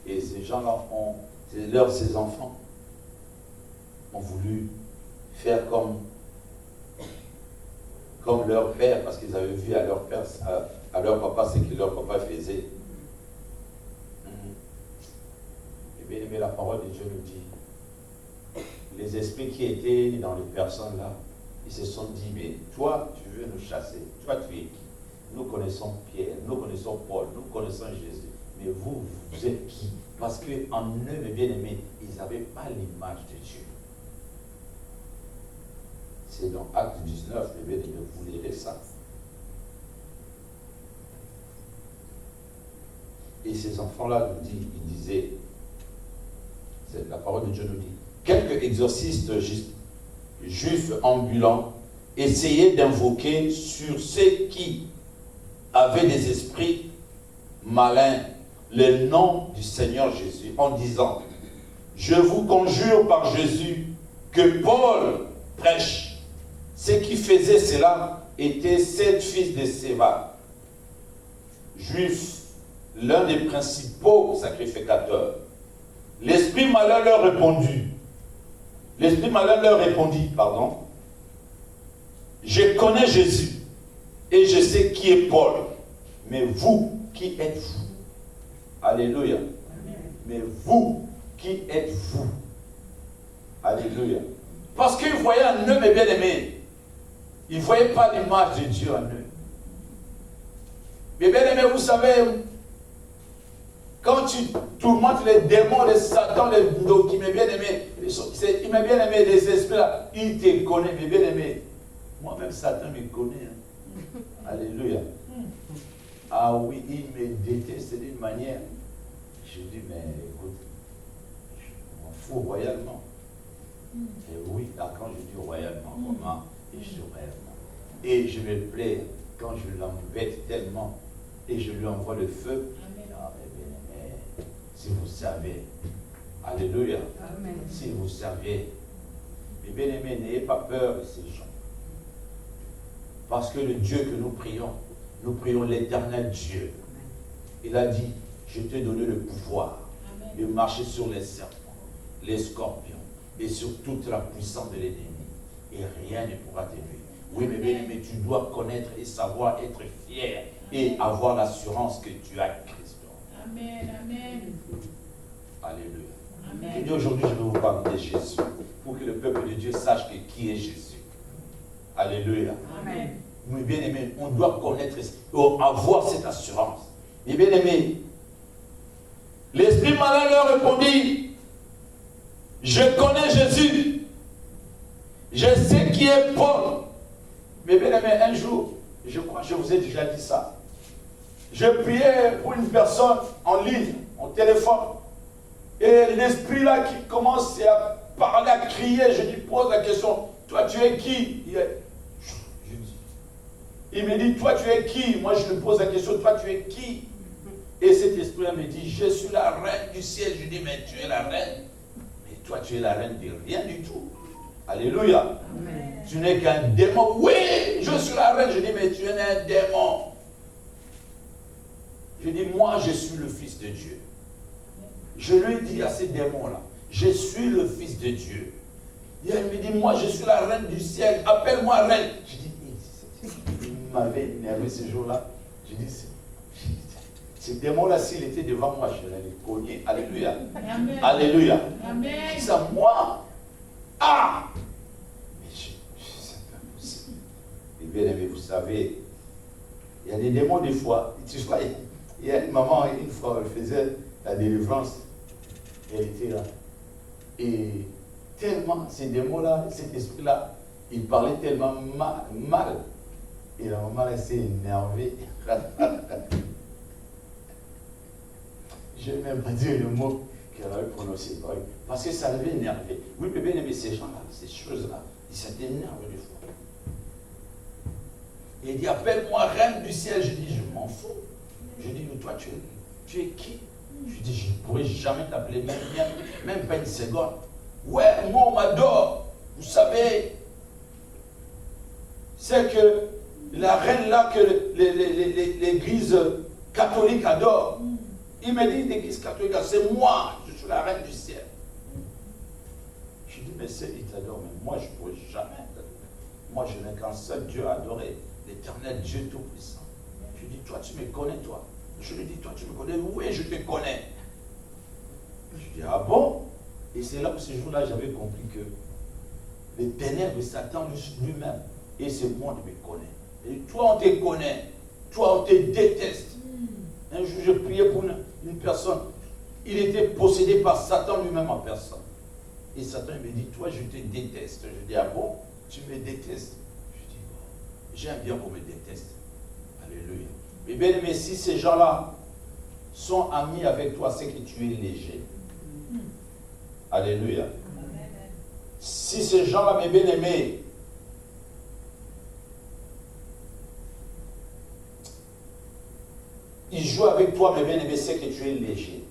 Et ces gens-là ces enfants ont voulu faire comme leur père, parce qu'ils avaient vu à leur père, à leur papa, ce que leur papa faisait. Et bien aimé, la parole de Dieu nous dit, les esprits qui étaient dans les personnes là, ils se sont dit, mais toi, tu veux nous chasser, toi, tu es qui? Nous connaissons Pierre, nous connaissons Paul, nous connaissons Jésus, mais vous êtes qui? Parce qu'en eux, mes bien-aimés, ils n'avaient pas l'image de Dieu. C'est dans Acte 19, mes bien-aimés, vous lirez ça. Et ces enfants-là ils disaient, la parole de Dieu nous dit, quelques exorcistes juifs ambulants essayaient d'invoquer sur ceux qui avaient des esprits malins le nom du Seigneur Jésus en disant, je vous conjure par Jésus que Paul prêche. Ceux qui faisaient cela étaient 7 fils de Séva, juifs, l'un des principaux sacrificateurs. L'esprit malin leur répondit, je connais Jésus et je sais qui est Paul, mais vous, qui êtes-vous? Alléluia. Amen. Mais vous, qui êtes-vous? Alléluia. Parce qu'ils voyaient en eux, mes bien-aimés, ils ne voyaient pas l'image de Dieu en eux. Mes bien-aimés, vous savez, quand tu tourmentes les démons, les satans, les qui mes bien-aimés, mes bien-aimés, les esprits là, ils te connaissent, mes bien-aimés. Moi-même, Satan me connaît. Hein. Alléluia. Ah oui, il me déteste d'une manière. Je dis, mais écoute, je m'en fous royalement. Et oui, quand je dis royalement, comment? Et je dis royalement. Et je me plais quand je l'embête tellement et je lui envoie le feu. Ah, mais si vous savez, alléluia, amen. Si vous saviez, mes bien-aimés, n'ayez pas peur de ces gens. Parce que le Dieu que nous prions l'éternel Dieu. Il a dit, je t'ai donné le pouvoir de marcher sur les serpents, les scorpions et sur toute la puissance de l'ennemi. Et rien ne pourra te nuire. Oui, mais bien aimé, tu dois connaître et savoir être fier et avoir l'assurance que tu as Christ. Amen, amen. Alléluia. Amen. Et aujourd'hui, je vais vous parler de Jésus pour que le peuple de Dieu sache qui est Jésus. Alléluia. Amen. Mais bien aimé, on doit connaître, avoir cette assurance. Et bien aimé, l'esprit malin leur répondit, je connais Jésus, je sais qui est Paul. Mais bien aimé, un jour, je crois que je vous ai déjà dit ça. Je priais pour une personne en ligne, en téléphone. Et l'esprit là qui commence à parler, à crier, je lui pose la question, toi tu es qui? Il me dit, toi tu es qui? Moi je lui pose la question, toi tu es qui? Et cet esprit là me dit, je suis la reine du ciel. Je dis, mais tu es la reine. Mais toi tu es la reine de rien du tout. Alléluia. Amen. Tu n'es qu'un démon. Oui, je suis la reine. Je dis, mais tu es un démon. Je dis, moi, je suis le Fils de Dieu. Je lui ai dit à ces démons-là, je suis le Fils de Dieu. Et elle me dit, moi, je suis la reine du ciel, appelle-moi reine. Je dis, il m'avait énervé ce jour-là. Je dis, ce démon-là, s'il était devant moi, je l'allais cogner. Alléluia. Amen. Alléluia. Amen. C'est ça, moi. Ah! Mais c'est pas possible. Et bien aimé, vous savez, il y a des démons des fois. Tu vois, il y a une maman, une fois, elle faisait la délivrance. Et elle était là. Et tellement, ces démons-là, cet esprit-là, il parlait tellement mal. Et la maman, elle s'est énervée. Je ne vais même pas dire le mot qu'elle avait prononcé. Parce que ça l'avait énervé. Oui, mais bien aimé, ces gens-là, ces choses-là, ils s'étaient énervés des fois. Et il dit, appelle-moi reine du ciel. Je dis, je m'en fous. Je dis, mais toi, tu es qui? Je dis, je ne pourrais jamais t'appeler, même pas une seconde. Ouais, moi, on m'adore. Vous savez, c'est que la reine là que l'église catholique adore. Il me dit, l'église catholique, c'est moi, je suis la reine du ciel. Je dis, mais il t'adore, mais moi, je ne pourrais jamais t'adorer. Moi, je n'ai qu'un seul Dieu à adorer, l'éternel Dieu Tout-Puissant. Je dis, toi, tu me connais, toi. Je lui dis, toi, tu me connais? Oui, je te connais. Je dis, ah bon? Et c'est là que ce jour-là, j'avais compris que les ténèbres de Satan lui-même et ce monde me connaît. Et toi, on te connaît. Toi, on te déteste. Un jour, je priais pour une personne. Il était possédé par Satan lui-même en personne. Et Satan me dit, toi, je te déteste. Je dis, ah bon? Tu me détestes? Je dis, bon, j'aime bien qu'on me déteste. Alléluia. Mais bien aimé, si ces gens-là sont amis avec toi, c'est que tu es léger. Alléluia. Si ces gens-là, mes bien-aimés, ils jouent avec toi, mes bien-aimés, c'est que tu es léger.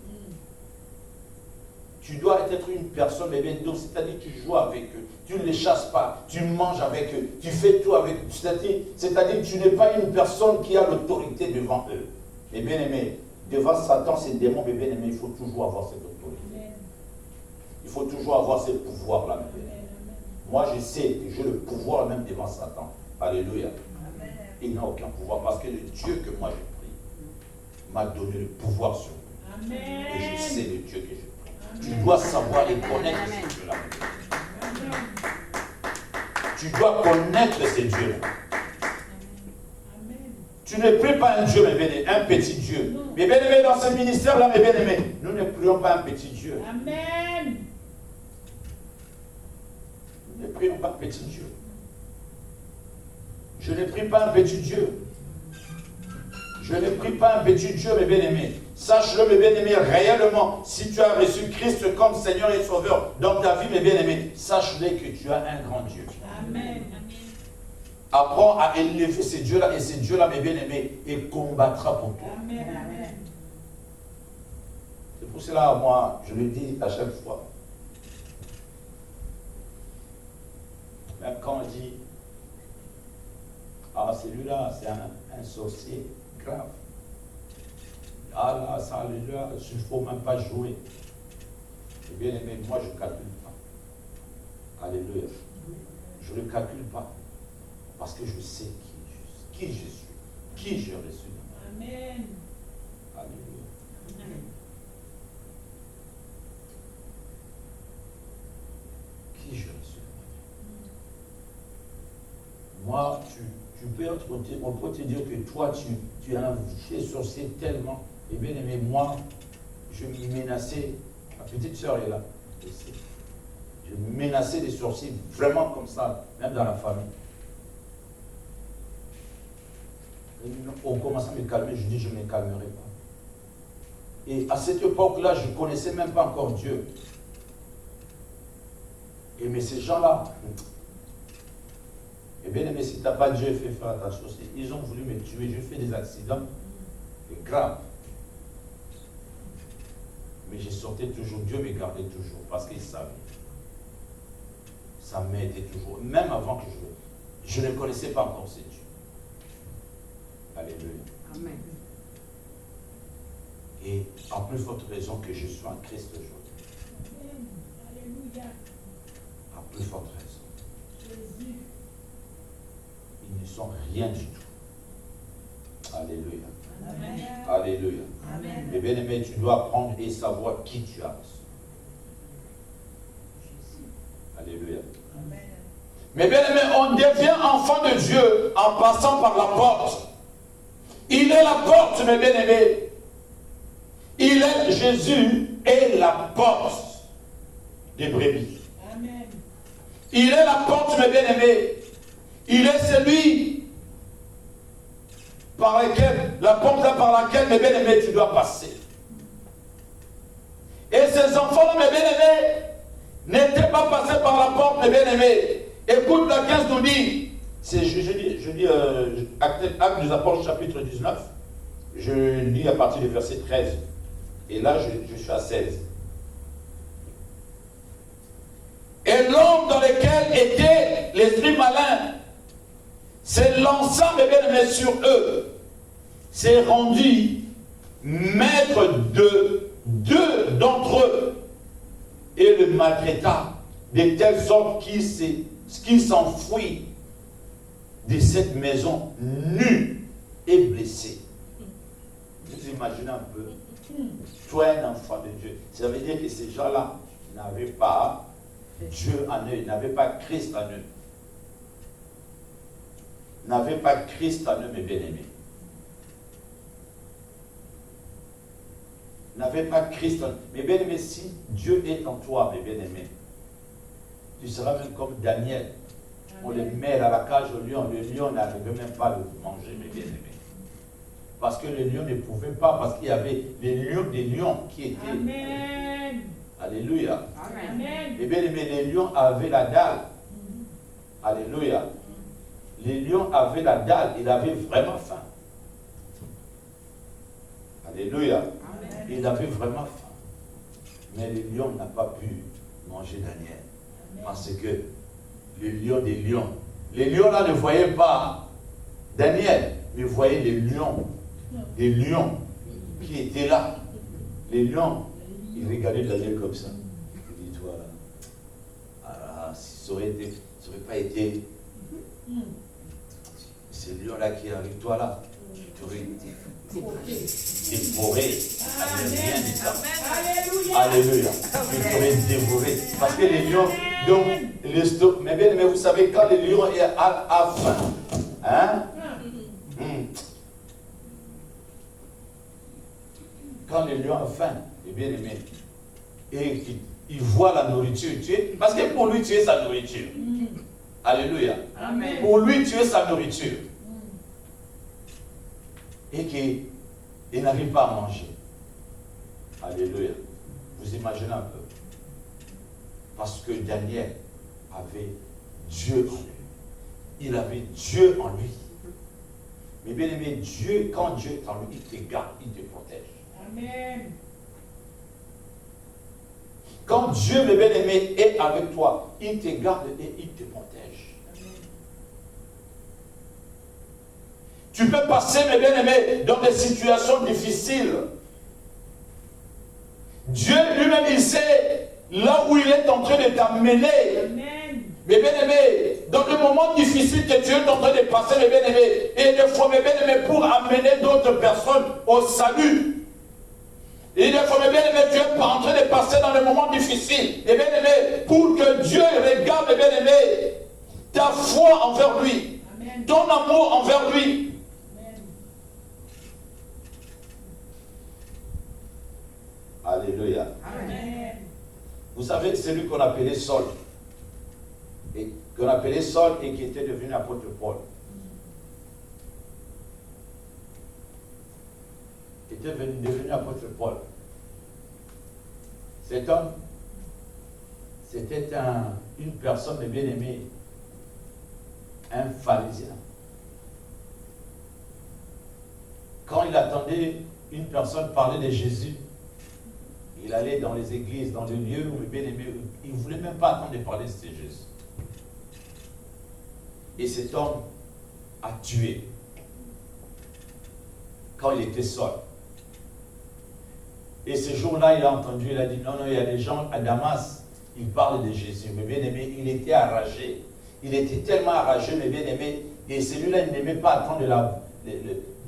Tu dois être une personne, mes bien-aimés, c'est-à-dire que tu joues avec eux, tu ne les chasses pas, tu manges avec eux, tu fais tout avec eux. C'est-à-dire que tu n'es pas une personne qui a l'autorité devant eux. Mes bien-aimés, devant Satan, ces démons, mes bien-aimés, il faut toujours avoir cette autorité. Il faut toujours avoir ce pouvoir-là, mes bien-aimés. Moi, je sais que j'ai le pouvoir même devant Satan. Alléluia. Il n'a aucun pouvoir parce que le Dieu que moi je prie m'a donné le pouvoir sur lui. Amen. Et je sais le Dieu que je prie. Tu dois savoir et connaître ce Dieu-là. Tu dois connaître ce Dieu-là. Tu ne pries pas un Dieu, mes bien-aimés, un petit Dieu. Mes bien-aimés, dans ce ministère-là, mes bien-aimés, nous ne prions pas un petit Dieu. Amen. Nous ne prions pas un petit Dieu. Je ne prie pas un petit Dieu. Je ne prie pas un petit Dieu, mes bien-aimés. Sache-le, mes bien-aimés, réellement, si tu as reçu Christ comme Seigneur et Sauveur dans ta vie, mes bien-aimés, sache-le que tu as un grand Dieu. Amen. Apprends à élever ce Dieu-là, et ce Dieu-là, mes bien-aimés, il combattra pour toi. Amen. Amen. C'est pour cela, moi, je le dis à chaque fois. Même quand on dit, ah, celui-là, c'est un sorcier grave. Ah là, ça, là, il ne faut même pas jouer. Et bien aimé, moi, je ne calcule pas. Alléluia. Je ne calcule pas. Parce que je sais qui je suis, qui j'ai reçu. Amen. Alléluia. Amen. Qui j'ai reçu. Moi, tu peux être, on peut te dire que toi, tu as un sorcier tellement. Et bien aimé, moi, je me menaçais, ma petite sœur est là, aussi. Je menaçais des sorciers vraiment comme ça, même dans la famille. Et on commence à me calmer, je dis je ne me calmerai pas. Et à cette époque-là, je ne connaissais même pas encore Dieu. Et mais ces gens-là, et bien aimé, si tu n'as pas Dieu, fais faire attention. Ils ont voulu me tuer, je fais des accidents graves. Mais je sortais toujours, Dieu me gardait toujours, parce qu'il savait. Ça m'aidait toujours, même avant que je ne connaissais pas encore ce Dieu. Alléluia. Amen. Et en plus forte raison que je suis en Christ aujourd'hui. Amen. Alléluia. En plus forte raison. Jésus. Ils ne sont rien du tout. Alléluia. Amen. Alléluia. Amen. Mais bien aimé, tu dois apprendre et savoir qui tu as. Alléluia. Amen. Mais bien aimé, on devient enfant de Dieu en passant par la porte. Il est la porte, mes bien aimés. Il est Jésus et la porte des brebis. Amen. Il est la porte, mes bien aimés. Il est celui par laquelle, la porte là par laquelle, mes bien aimés, tu dois passer. Et ces enfants-là, mes bien aimés, n'étaient pas passés par la porte, mes bien aimés. Écoute, la 15 nous dit, je dis Actes des Apôtres, chapitre 19, je lis à partir du verset 13. Et là, je suis à 16. Et l'homme dans lequel était l'esprit malin s'est lancé, mes bien-aimés, sur eux, s'est rendu maître de 2 d'entre eux et le maltraita de telle sorte qu'il s'enfuit de cette maison nu et blessé. Vous imaginez un peu, toi un enfant de Dieu, ça veut dire que ces gens-là n'avaient pas Dieu en eux, n'avaient pas Christ en eux. N'avaient pas Christ en eux, mes bien-aimés. N'avaient pas Christ en eux. Mes bien-aimés, si Dieu est en toi, mes bien-aimés, tu seras même comme Daniel. On le met à la cage au lion. Le lion n'arrivait même pas à le manger, mes bien-aimés. Parce que le lion ne pouvait pas, parce qu'il y avait des lions qui étaient... Amen. Alléluia. Amen. Et bien aimé, les lions avaient la dalle. Alléluia. Les lions avaient la dalle, il avait vraiment faim. Alléluia. Amen. Il avait vraiment faim. Mais le lion n'a pas pu manger Daniel. Parce que le lion des lions, les lions là ne voyaient pas Daniel, mais voyaient les lions, des lions qui étaient là. Les lions, ils regardaient Daniel comme ça. Il dit, toi là, ah, si ça aurait pas été ces lions-là qui arrivent, toi là, tu aurais dévoré. Alléluia. Alléluia. Tu aurais dévoré. Parce que les lions, donc, mais bien, mais vous savez, quand les lions a faim, hein? Quand le lion a faim, et bien aimé, et il voit la nourriture, parce que pour lui, tu es sa nourriture. Alléluia. Amen. Pour lui, tu es sa nourriture. Et qu'il n'arrive pas à manger. Alléluia. Vous imaginez un peu. Parce que Daniel avait Dieu en lui. Il avait Dieu en lui. Mais bien aimé, Dieu, quand Dieu est en lui, il te garde, il te protège. Amen. Quand Dieu, mes bien-aimés, est avec toi, il te garde et il te protège. Amen. Tu peux passer, mes bien-aimés, dans des situations difficiles. Dieu lui-même, il sait là où il est en train de t'amener. Amen. Mes bien-aimés, dans le moment difficile que tu es en train de passer, mes bien-aimés, et des fois, mes bien-aimés, pour amener d'autres personnes au salut. Et des fois, mes bien-aimés, tu es en train de passer dans le moment difficile. Et bien-aimés, pour que Dieu regarde, mes bien-aimés, ta foi envers lui, Amen. ton amour envers lui. Amen. Alléluia. Amen. Vous savez, celui qu'on appelait Saul, et qu'on appelait Saul et qui était devenu apôtre Paul, était devenu apôtre Paul. Cet homme, c'était une personne de bien-aimée, un pharisien. Quand il attendait une personne parler de Jésus, il allait dans les églises, dans les lieux où les bien-aimés, il ne voulait même pas attendre de parler de Jésus. Et cet homme a tué quand il était seul. Et ce jour-là, il a entendu, il a dit, non, il y a des gens à Damas, ils parlent de Jésus. Mais bien aimé, il était arraché. Il était tellement arraché, mais bien aimé, et celui-là, il n'aimait pas attendre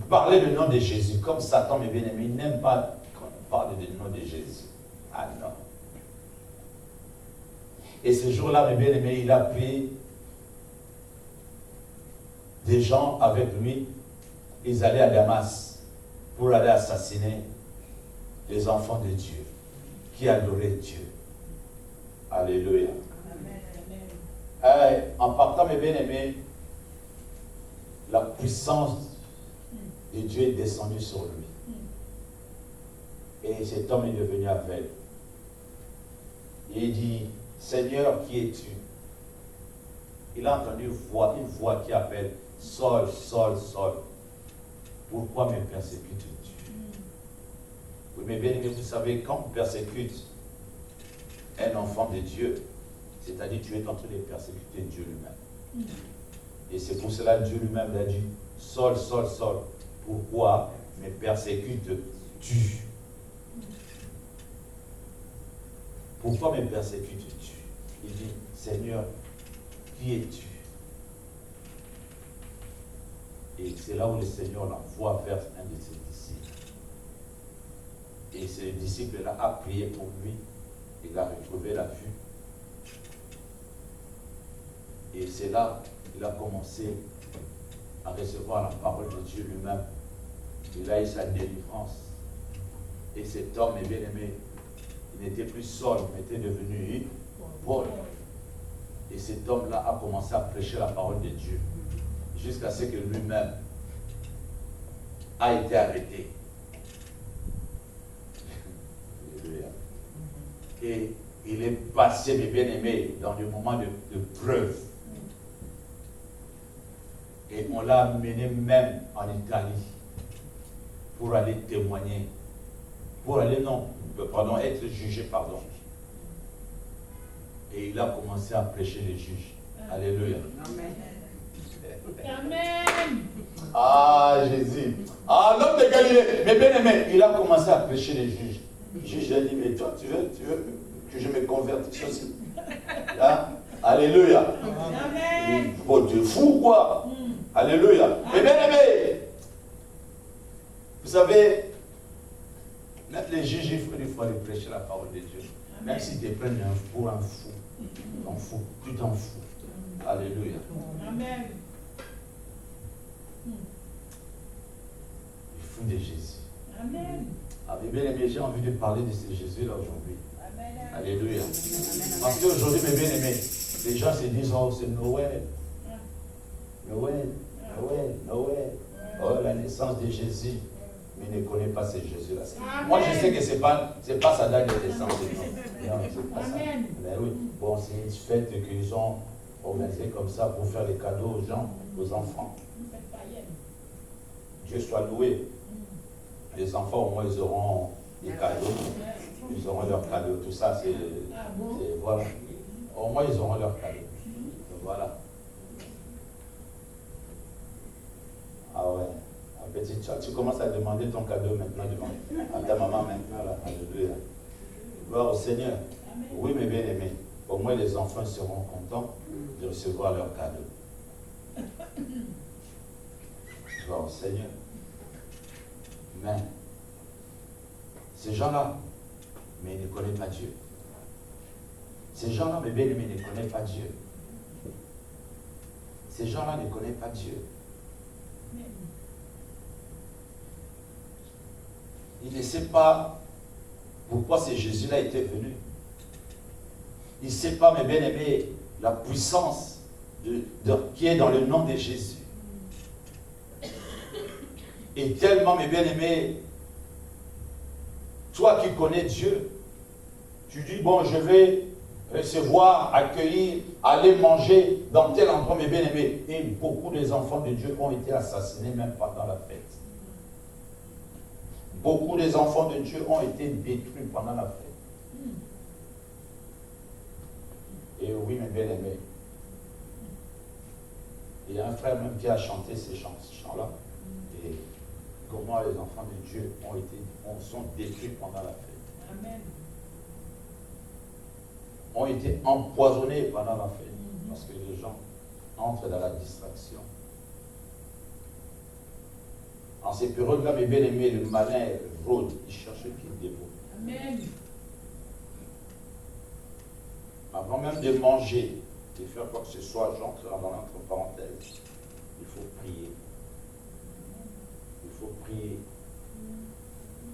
parler le nom de Jésus. Comme Satan, mes bien aimé, il n'aime pas qu'on parle du nom de Jésus. Ah non. Et ce jour-là, mes bien aimé, il a pris des gens avec lui. Ils allaient à Damas pour aller assassiner les enfants de Dieu qui adoraient Dieu. Alléluia. En partant, mes bien-aimés, la puissance de Dieu est descendue sur lui. Et cet homme est devenu aveugle. Et il dit, Seigneur, qui es-tu? Il a entendu une voix qui appelle, Saul, Saul, Saul. Pourquoi me persécutes-tu? Oui, mais bien aimé, vous savez, quand on persécute un enfant de Dieu, c'est-à-dire tu es en train de persécuter Dieu lui-même. Et c'est pour cela que Dieu lui-même l'a dit, Saul, Saul, Saul, pourquoi me persécutes-tu? Pourquoi me persécutes-tu? Il dit, Seigneur, qui es-tu? Et c'est là où le Seigneur l'envoie vers un de ses disciples. Et ce disciple-là a prié pour lui. Il a retrouvé la vue. Et c'est là qu'il a commencé à recevoir la parole de Dieu lui-même. Il a eu sa délivrance. Et cet homme est bien aimé. Il n'était plus Saul, mais était devenu Paul. Et cet homme-là a commencé à prêcher la parole de Dieu. Jusqu'à ce que lui-même a été arrêté. Et il est passé, mes bien-aimés, dans le moment de preuve. Et on l'a amené même en Italie pour aller témoigner. Pour aller, être jugé, pardon. Et il a commencé à prêcher les juges. Alléluia. Amen. Amen. Ah, Jésus. Ah, l'homme de Galilée. Mais bien aimé, il a commencé à prêcher les juges. Le juge a dit, mais toi, tu veux que je me convertisse aussi? Hein? Alléluia. Amen. Oh, tu es fou, quoi? Alléluia. Mais bien aimé, vous savez, même les juges, il faut aller prêcher la parole de Dieu. Même si tu te prends pour un fou, tu t'en fous. Alléluia. Amen. Il faut de Jésus. Amen. Ah, mais bien aimé, j'ai envie de parler de ce Jésus-là aujourd'hui. Amen. Alléluia. Parce qu'aujourd'hui, mes bien aimés, les gens se disent, oh, c'est Noël. Noël, Noël, Noël. Oh, la naissance de Jésus. Mais ne connaît pas ce Jésus-là. Moi, je sais que ce n'est pas sa date de naissance. Non, c'est pas ça. Mais oui, bon, c'est une fête qu'ils ont organisée comme ça pour faire des cadeaux aux gens, aux enfants. Dieu soit loué. Les enfants, au moins, ils auront des cadeaux. Ils auront leurs cadeaux. Tout ça, c'est voilà. Au moins, ils auront leurs cadeaux. Voilà. Ah ouais. Petit, tu commences à demander ton cadeau maintenant devant à ta maman maintenant. Là. Alléluia. Gloire au Seigneur. Oui, mes bien-aimés. Au moins, les enfants seront contents de recevoir leurs cadeaux. Gloire au Seigneur. Mais ces gens-là, mais ils ne connaissent pas Dieu. Ces gens-là, mes bien-aimés, ne connaissent pas Dieu. Ces gens-là ne connaissent pas Dieu. Ils ne savent pas pourquoi ce Jésus-là était venu. Ils ne savent pas, mes bien-aimés, la puissance qui est dans le nom de Jésus. Et tellement, mes bien-aimés, toi qui connais Dieu, tu dis, bon, je vais recevoir, accueillir, aller manger dans tel endroit, mes bien-aimés. Et beaucoup des enfants de Dieu ont été assassinés même pendant la fête. Beaucoup des enfants de Dieu ont été détruits pendant la fête. Et oui, mes bien-aimés, il y a un frère même qui a chanté ces chants-là. Et comment les enfants de Dieu sont détruits pendant la fête. Amen. Ont été empoisonnés pendant la fête. Parce que les gens entrent dans la distraction. En ces périodes-là, mes bien-aimés, le malin rôde, il cherche qu'il dévoue. Amen. Avant même de manger, de faire quoi que ce soit, j'entre dans l'entre parenthèse. Il faut prier. Il faut prier.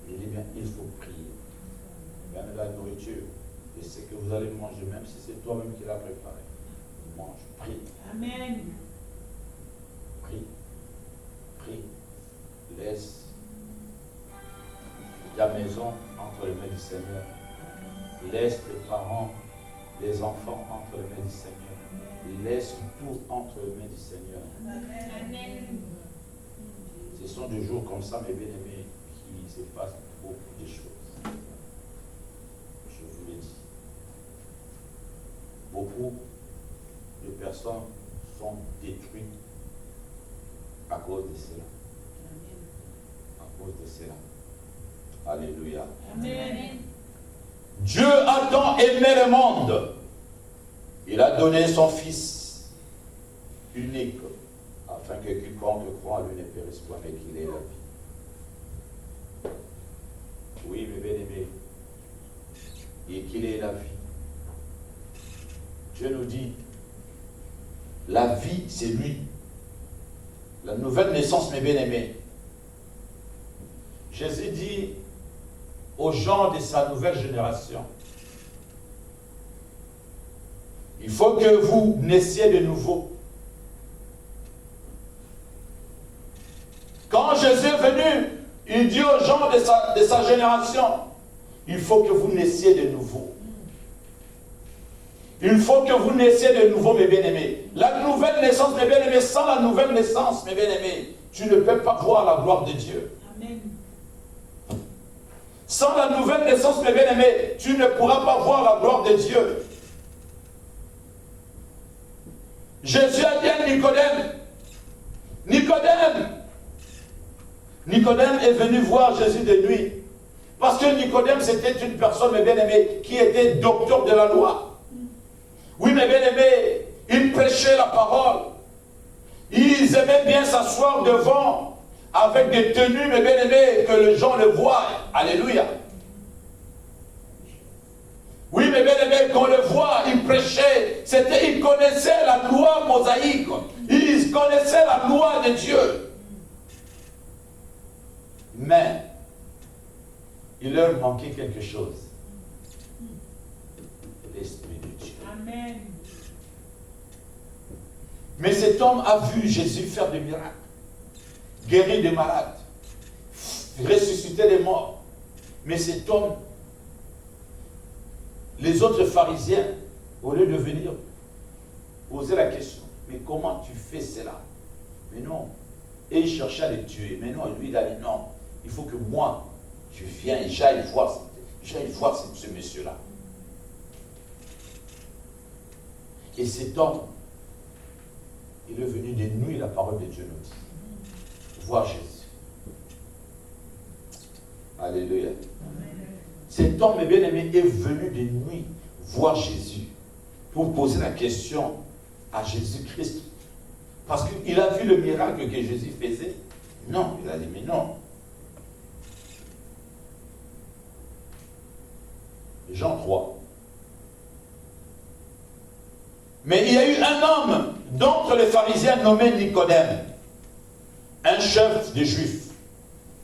Je dis bien, il faut prier. Même la nourriture, et ce que vous allez manger, même si c'est toi-même qui l'as préparé, mange, prie. Amen. Prie. Prie. Laisse ta maison entre les mains du Seigneur. Laisse tes parents, les enfants entre les mains du Seigneur. Laisse tout entre les mains du Seigneur. Amen. Ce sont des jours comme ça, mes bien-aimés, qui se passent beaucoup de choses. Je vous l'ai dit. Beaucoup de personnes sont détruites à cause de cela. À cause de cela. Alléluia. Amen. Dieu a tant aimé le monde. Il a donné son Fils unique, afin que quiconque croit en lui ne périsse point, mais qu'il ait la vie. Oui, mes bien-aimés, et qu'il ait la vie. Dieu nous dit, la vie, c'est lui. La nouvelle naissance, mes bien-aimés. Jésus dit aux gens de sa nouvelle génération, il faut que vous naissiez de nouveau. Quand Jésus est venu, il dit aux gens de sa génération, il faut que vous naissiez de nouveau. Il faut que vous naissiez de nouveau, mes bien-aimés. La nouvelle naissance, mes bien-aimés, sans la nouvelle naissance, mes bien-aimés, tu ne peux pas voir la gloire de Dieu. Amen. Sans la nouvelle naissance, mes bien-aimés, tu ne pourras pas voir la gloire de Dieu. Jésus a dit à Nicodème, Nicodème est venu voir Jésus de nuit. Parce que Nicodème, c'était une personne, mes bien-aimés, qui était docteur de la loi. Oui, mes bien-aimés, ils prêchaient la parole. Ils aimaient bien s'asseoir devant avec des tenues, mes bien-aimés, que les gens le voient. Alléluia. Oui, mes bien-aimés, qu'on le voit, ils prêchaient. Ils connaissaient la loi mosaïque. Ils connaissaient la loi de Dieu. Mais, il leur manquait quelque chose. L'Esprit de Dieu. Amen. Mais cet homme a vu Jésus faire des miracles, guérir des malades, ressusciter des morts. Mais cet homme, les autres pharisiens, au lieu de venir poser la question, mais comment tu fais cela? Mais non. Et il cherchait à les tuer. Mais non, lui, il a dit non, il faut que moi, je vienne et j'aille voir ce monsieur-là. Et cet homme, il est venu de nuit, la parole de Dieu nous dit. Voir Jésus. Alléluia. Cet homme, bien aimé, est venu de nuit voir Jésus pour poser la question à Jésus-Christ. Parce qu'il a vu le miracle que Jésus faisait. Non, il a dit, mais non. Jean 3. Mais il y a eu un homme d'entre les pharisiens nommé Nicodème, un chef des Juifs,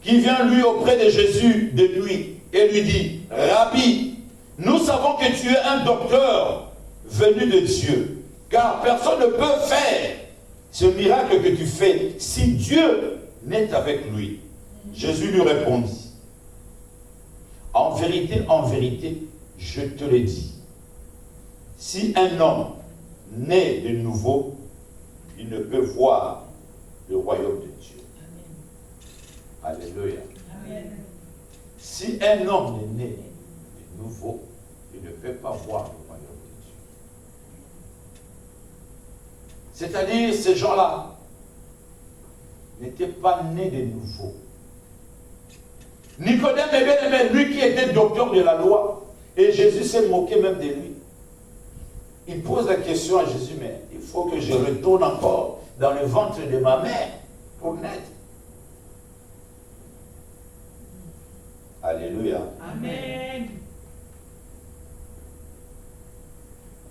qui vient lui auprès de Jésus de nuit et lui dit, Rabbi, nous savons que tu es un docteur venu de Dieu, car personne ne peut faire ce miracle que tu fais si Dieu n'est avec lui. Jésus lui répondit, en vérité, je te le dis, si un homme né de nouveau, il ne peut voir le royaume de Dieu. Amen. Alléluia. Amen. Si un homme est né de nouveau, il ne peut pas voir le royaume de Dieu. C'est-à-dire, ces gens-là n'étaient pas nés de nouveau. Nicodème, mes bien-aimés, lui qui était docteur de la loi, et Jésus s'est moqué même de lui. Il pose la question à Jésus, mais il faut que je retourne encore dans le ventre de ma mère pour naître. Alléluia. Amen.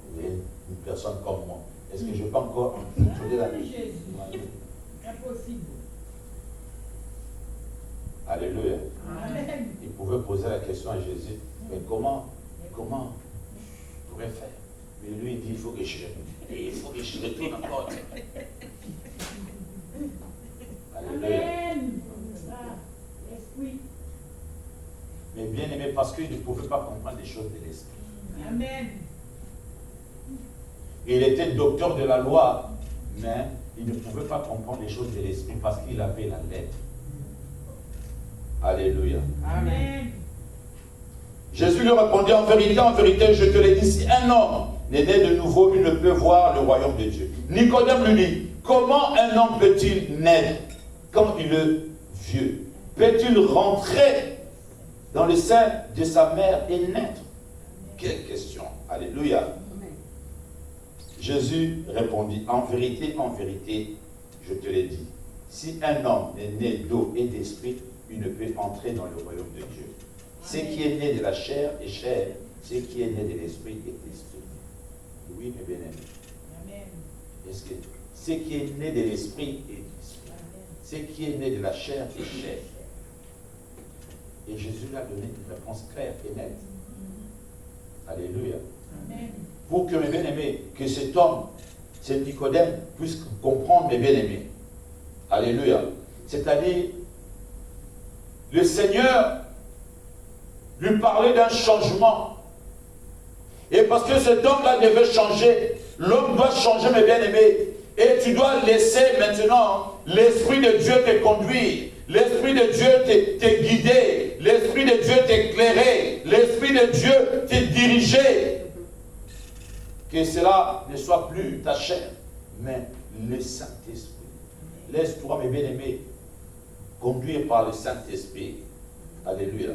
Vous voyez, une personne comme moi. Est-ce que je peux encore contrôler la vie? Jésus. Impossible. Alléluia. Amen. Il pouvait poser la question à Jésus, mais comment je pourrais faire? Mais lui, il dit, il faut que je retourne encore. Alléluia. Amen. Ah, l'esprit. Mais bien aimé, parce qu'il ne pouvait pas comprendre les choses de l'esprit. Amen. Il était docteur de la loi, mais il ne pouvait pas comprendre les choses de l'esprit parce qu'il avait la lettre. Alléluia. Amen. Jésus lui répondit, en vérité, je te l'ai dit, si un homme n'est né de nouveau, il ne peut voir le royaume de Dieu. Nicodème lui dit, comment un homme peut-il naître quand il est vieux? Peut-il rentrer dans le sein de sa mère et naître? Quelle question. Alléluia. Jésus répondit, en vérité, je te l'ai dit, si un homme est né d'eau et d'esprit, il ne peut entrer dans le royaume de Dieu. Ce qui est né de la chair est chair, ce qui est né de l'esprit est esprit. Oui, mes bien-aimés. Amen. Est-ce que ce qui est né de l'esprit est esprit? Ce qui est né de la chair est chair. Et Jésus lui a donné une réponse claire et nette. Alléluia. Amen. Pour que mes bien-aimés, que cet homme, ce Nicodème, puisse comprendre mes bien-aimés. Alléluia. C'est-à-dire, le Seigneur lui parlait d'un changement. Et parce que cet homme-là devait changer, l'homme doit changer, mes bien-aimés. Et tu dois laisser maintenant l'Esprit de Dieu te conduire. L'Esprit de Dieu te guider. L'Esprit de Dieu t'éclairer. L'Esprit de Dieu te diriger. Que cela ne soit plus ta chair, mais le Saint-Esprit. Laisse-toi, mes bien-aimés, conduire par le Saint-Esprit. Alléluia.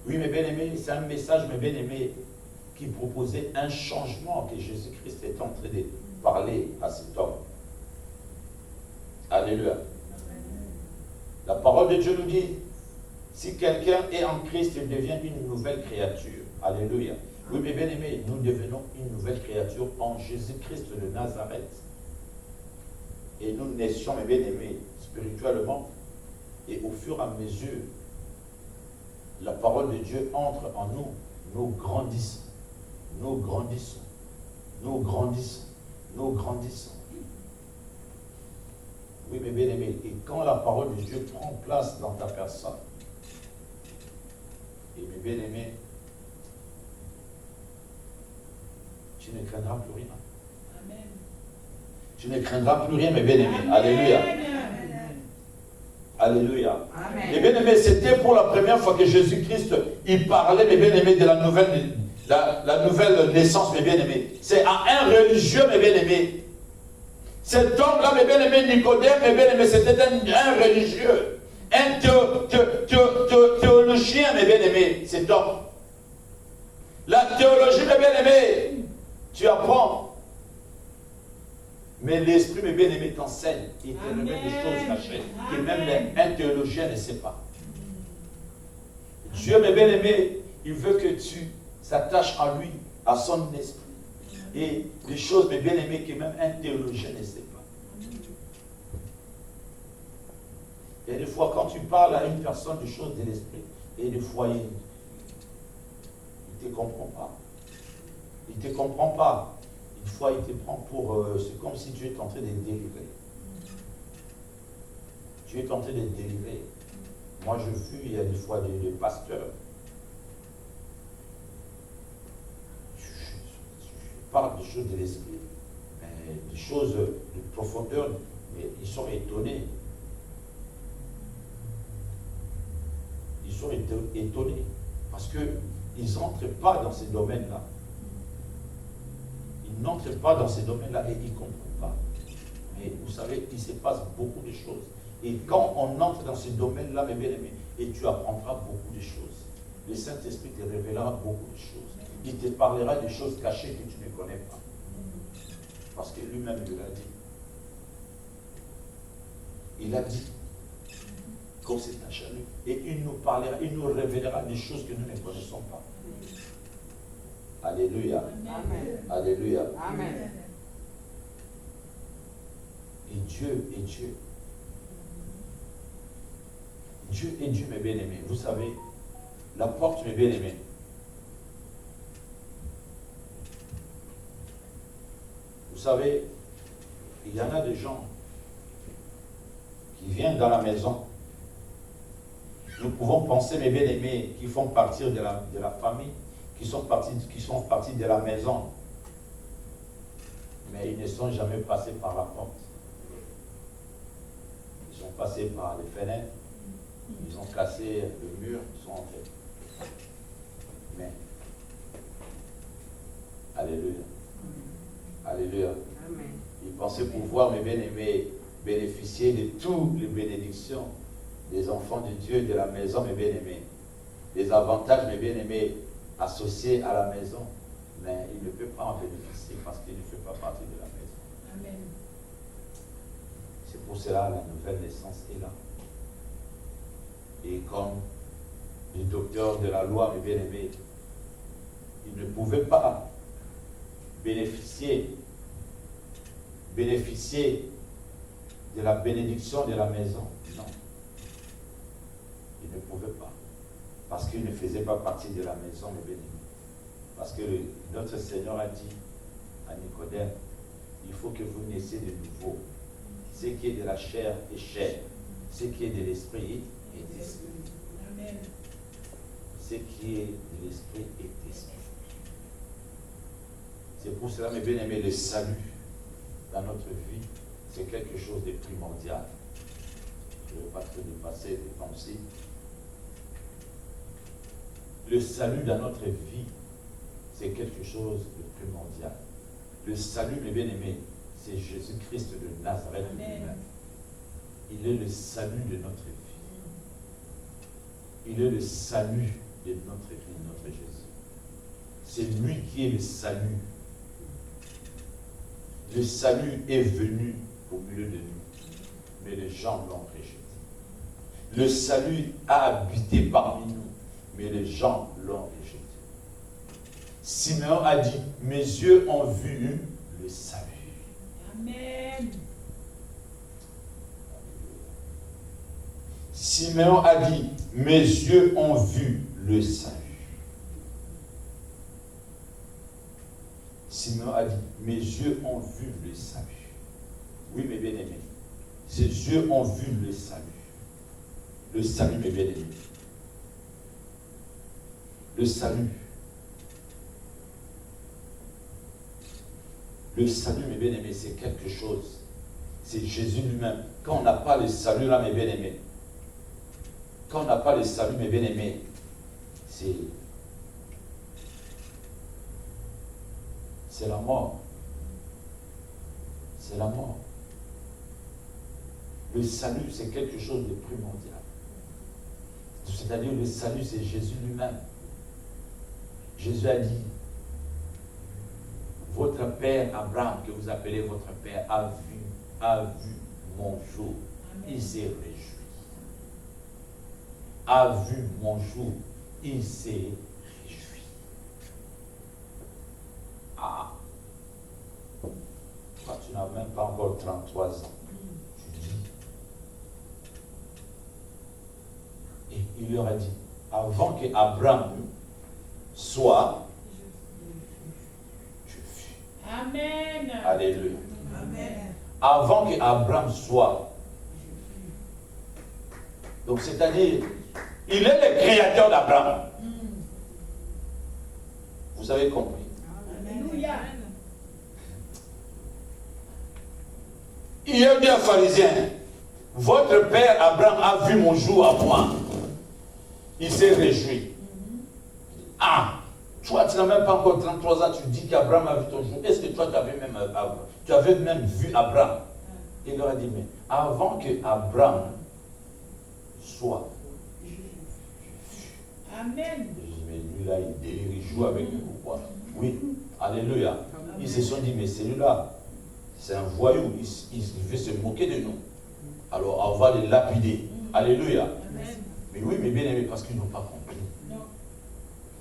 Oui, mes bien-aimés, c'est un message, mes bien-aimés, qui proposait un changement que Jésus-Christ est en train de parler à cet homme. Alléluia. La parole de Dieu nous dit, si quelqu'un est en Christ, il devient une nouvelle créature. Alléluia. Oui, mes bien-aimés, nous devenons une nouvelle créature en Jésus-Christ de Nazareth. Et nous naissions, mes bien-aimés, spirituellement. Et au fur et à mesure, la parole de Dieu entre en nous. Nous grandissons. Nous grandissons. Nous grandissons. Nous grandissons. Oui, mes bien-aimés, et quand la parole de Dieu prend place dans ta personne, et mes bien-aimés, tu ne craindras plus rien. Amen. Tu ne craindras plus rien, mes bien-aimés. Alléluia. Alléluia. Amen. Mes bien-aimés, c'était pour la première fois que Jésus-Christ, il parlait, mes bien-aimés, de la nouvelle naissance, mes bien-aimés. C'est à un religieux, mes bien-aimés. Cet homme-là, mes bien-aimés, Nicodème, mes bien-aimés, c'était un religieux, un théologien, mes bien-aimés, cet homme. La théologie, mes bien-aimés, tu apprends. Mais l'esprit, mes bien-aimés, t'enseigne. Il te remet des choses cachées que même un théologien ne sait pas. Dieu, mes bien-aimés, il veut que tu s'attaches à lui, à son esprit. Et des choses, mes bien-aimés, que même un théologien ne sait pas. Et des fois, quand tu parles à une personne des choses de l'esprit, et des fois, il ne te comprend pas. Il ne te comprend pas. Une fois, il te prend pour... c'est comme si Dieu est en train de délivrer. Dieu est en train de délivrer. Moi, je fus, il y a des fois des pasteurs. Je parle des choses de l'esprit, des choses de profondeur, mais ils sont étonnés. Ils sont étonnés parce qu'ils n'entrent pas dans ces domaines-là. Ils n'entrent pas dans ces domaines-là et ils ne comprennent pas. Mais vous savez, il se passe beaucoup de choses. Et quand on entre dans ces domaines-là, mes bien-aimés, et tu apprendras beaucoup de choses. Le Saint-Esprit te révélera beaucoup de choses. Il te parlera des choses cachées que tu ne connais pas. Parce que lui-même, il l'a dit. Il a dit, comme c'est un chalut, et il nous parlera, il nous révélera des choses que nous ne connaissons pas. Alléluia. Amen. Alléluia. Amen. Et Dieu est Dieu. Dieu est Dieu, mes bien-aimés. Vous savez, la porte, mes bien-aimés. Vous savez, il y en a des gens qui viennent dans la maison. Nous pouvons penser, mes bien-aimés, qui font partie de la famille, qui sont partis de la maison. Mais ils ne sont jamais passés par la porte. Ils sont passés par les fenêtres, ils ont cassé le mur, ils sont entrés. Mais, alléluia. Alléluia. Amen. Ils pensaient pouvoir, mes bien-aimés, bénéficier de toutes les bénédictions des enfants de Dieu de la maison, mes bien-aimés. Les avantages, mes bien-aimés, associés à la maison. Mais il ne peut pas en bénéficier parce qu'il ne fait pas partie de la maison. Amen. C'est pour cela la nouvelle naissance est là. Et comme les docteurs de la loi, mes bien-aimés, ils ne pouvaient pas bénéficier de la bénédiction de la maison. Non. Ils ne pouvaient pas. Parce qu'ils ne faisaient pas partie de la maison, mes bien-aimés. Parce que notre Seigneur a dit à Nicodème, il faut que vous naissiez de nouveau. Ce qui est de la chair est chair. Ce qui est de l'esprit est esprit. Amen. Ce qui est de l'esprit est esprit. C'est pour cela, mes bien-aimés, le salut dans notre vie, c'est quelque chose de primordial. Je ne vais pas trop dépasser les pensées. Le salut dans notre vie, c'est quelque chose de primordial. Le salut, mes bien-aimés, c'est Jésus-Christ de Nazareth lui-même. Il est le salut de notre vie. Il est le salut de notre vie, notre Jésus. C'est lui qui est le salut. Le salut est venu au milieu de nous, mais les gens l'ont rejeté. Le salut a habité parmi nous, mais les gens l'ont rejeté. Simeon a dit, mes yeux ont vu le salut. Amen. Simeon a dit, mes yeux ont vu le salut. Simeon a dit, mes yeux ont vu le salut. Oui, mes bien-aimés, ses yeux ont vu le salut. Le salut, mes bien-aimés. Le salut. Le salut, mes bien-aimés, c'est quelque chose. C'est Jésus lui-même. Quand on n'a pas le salut là, mes bien-aimés, quand on n'a pas le salut, mes bien-aimés, c'est la mort. C'est la mort. Le salut, c'est quelque chose de primordial. C'est-à-dire, le salut, c'est Jésus lui-même. Jésus a dit, votre père Abraham, que vous appelez votre père, a vu mon jour. Amen. Il s'est réjoui. A vu mon jour. Il s'est réjoui. Ah. Toi, tu n'as même pas encore 33 ans. Tu dis. Et il leur a dit, avant que Abraham soit, Amen. alléluia. Amen. Avant que Abraham soit. Donc, c'est-à-dire, il est le créateur d'Abraham. Vous avez compris. Alléluia. Il a dit aux pharisiens, votre père Abraham a vu mon jour à moi. Il s'est réjoui. Ah, toi, tu n'as même pas encore 33 ans, tu dis qu'Abraham a vu ton jour. Est-ce que toi, tu avais même vu Abraham? Il leur a dit, mais avant que Abraham soit, Amen. Mais lui là, il délire, il joue avec nous. Quoi. Oui, alléluia. Ils se sont dit, mais celui-là, c'est un voyou, il veut se moquer de nous. Alors on va les lapider. Alléluia. Amen. Mais oui, mais bien aimé, parce qu'ils n'ont pas compris. Non.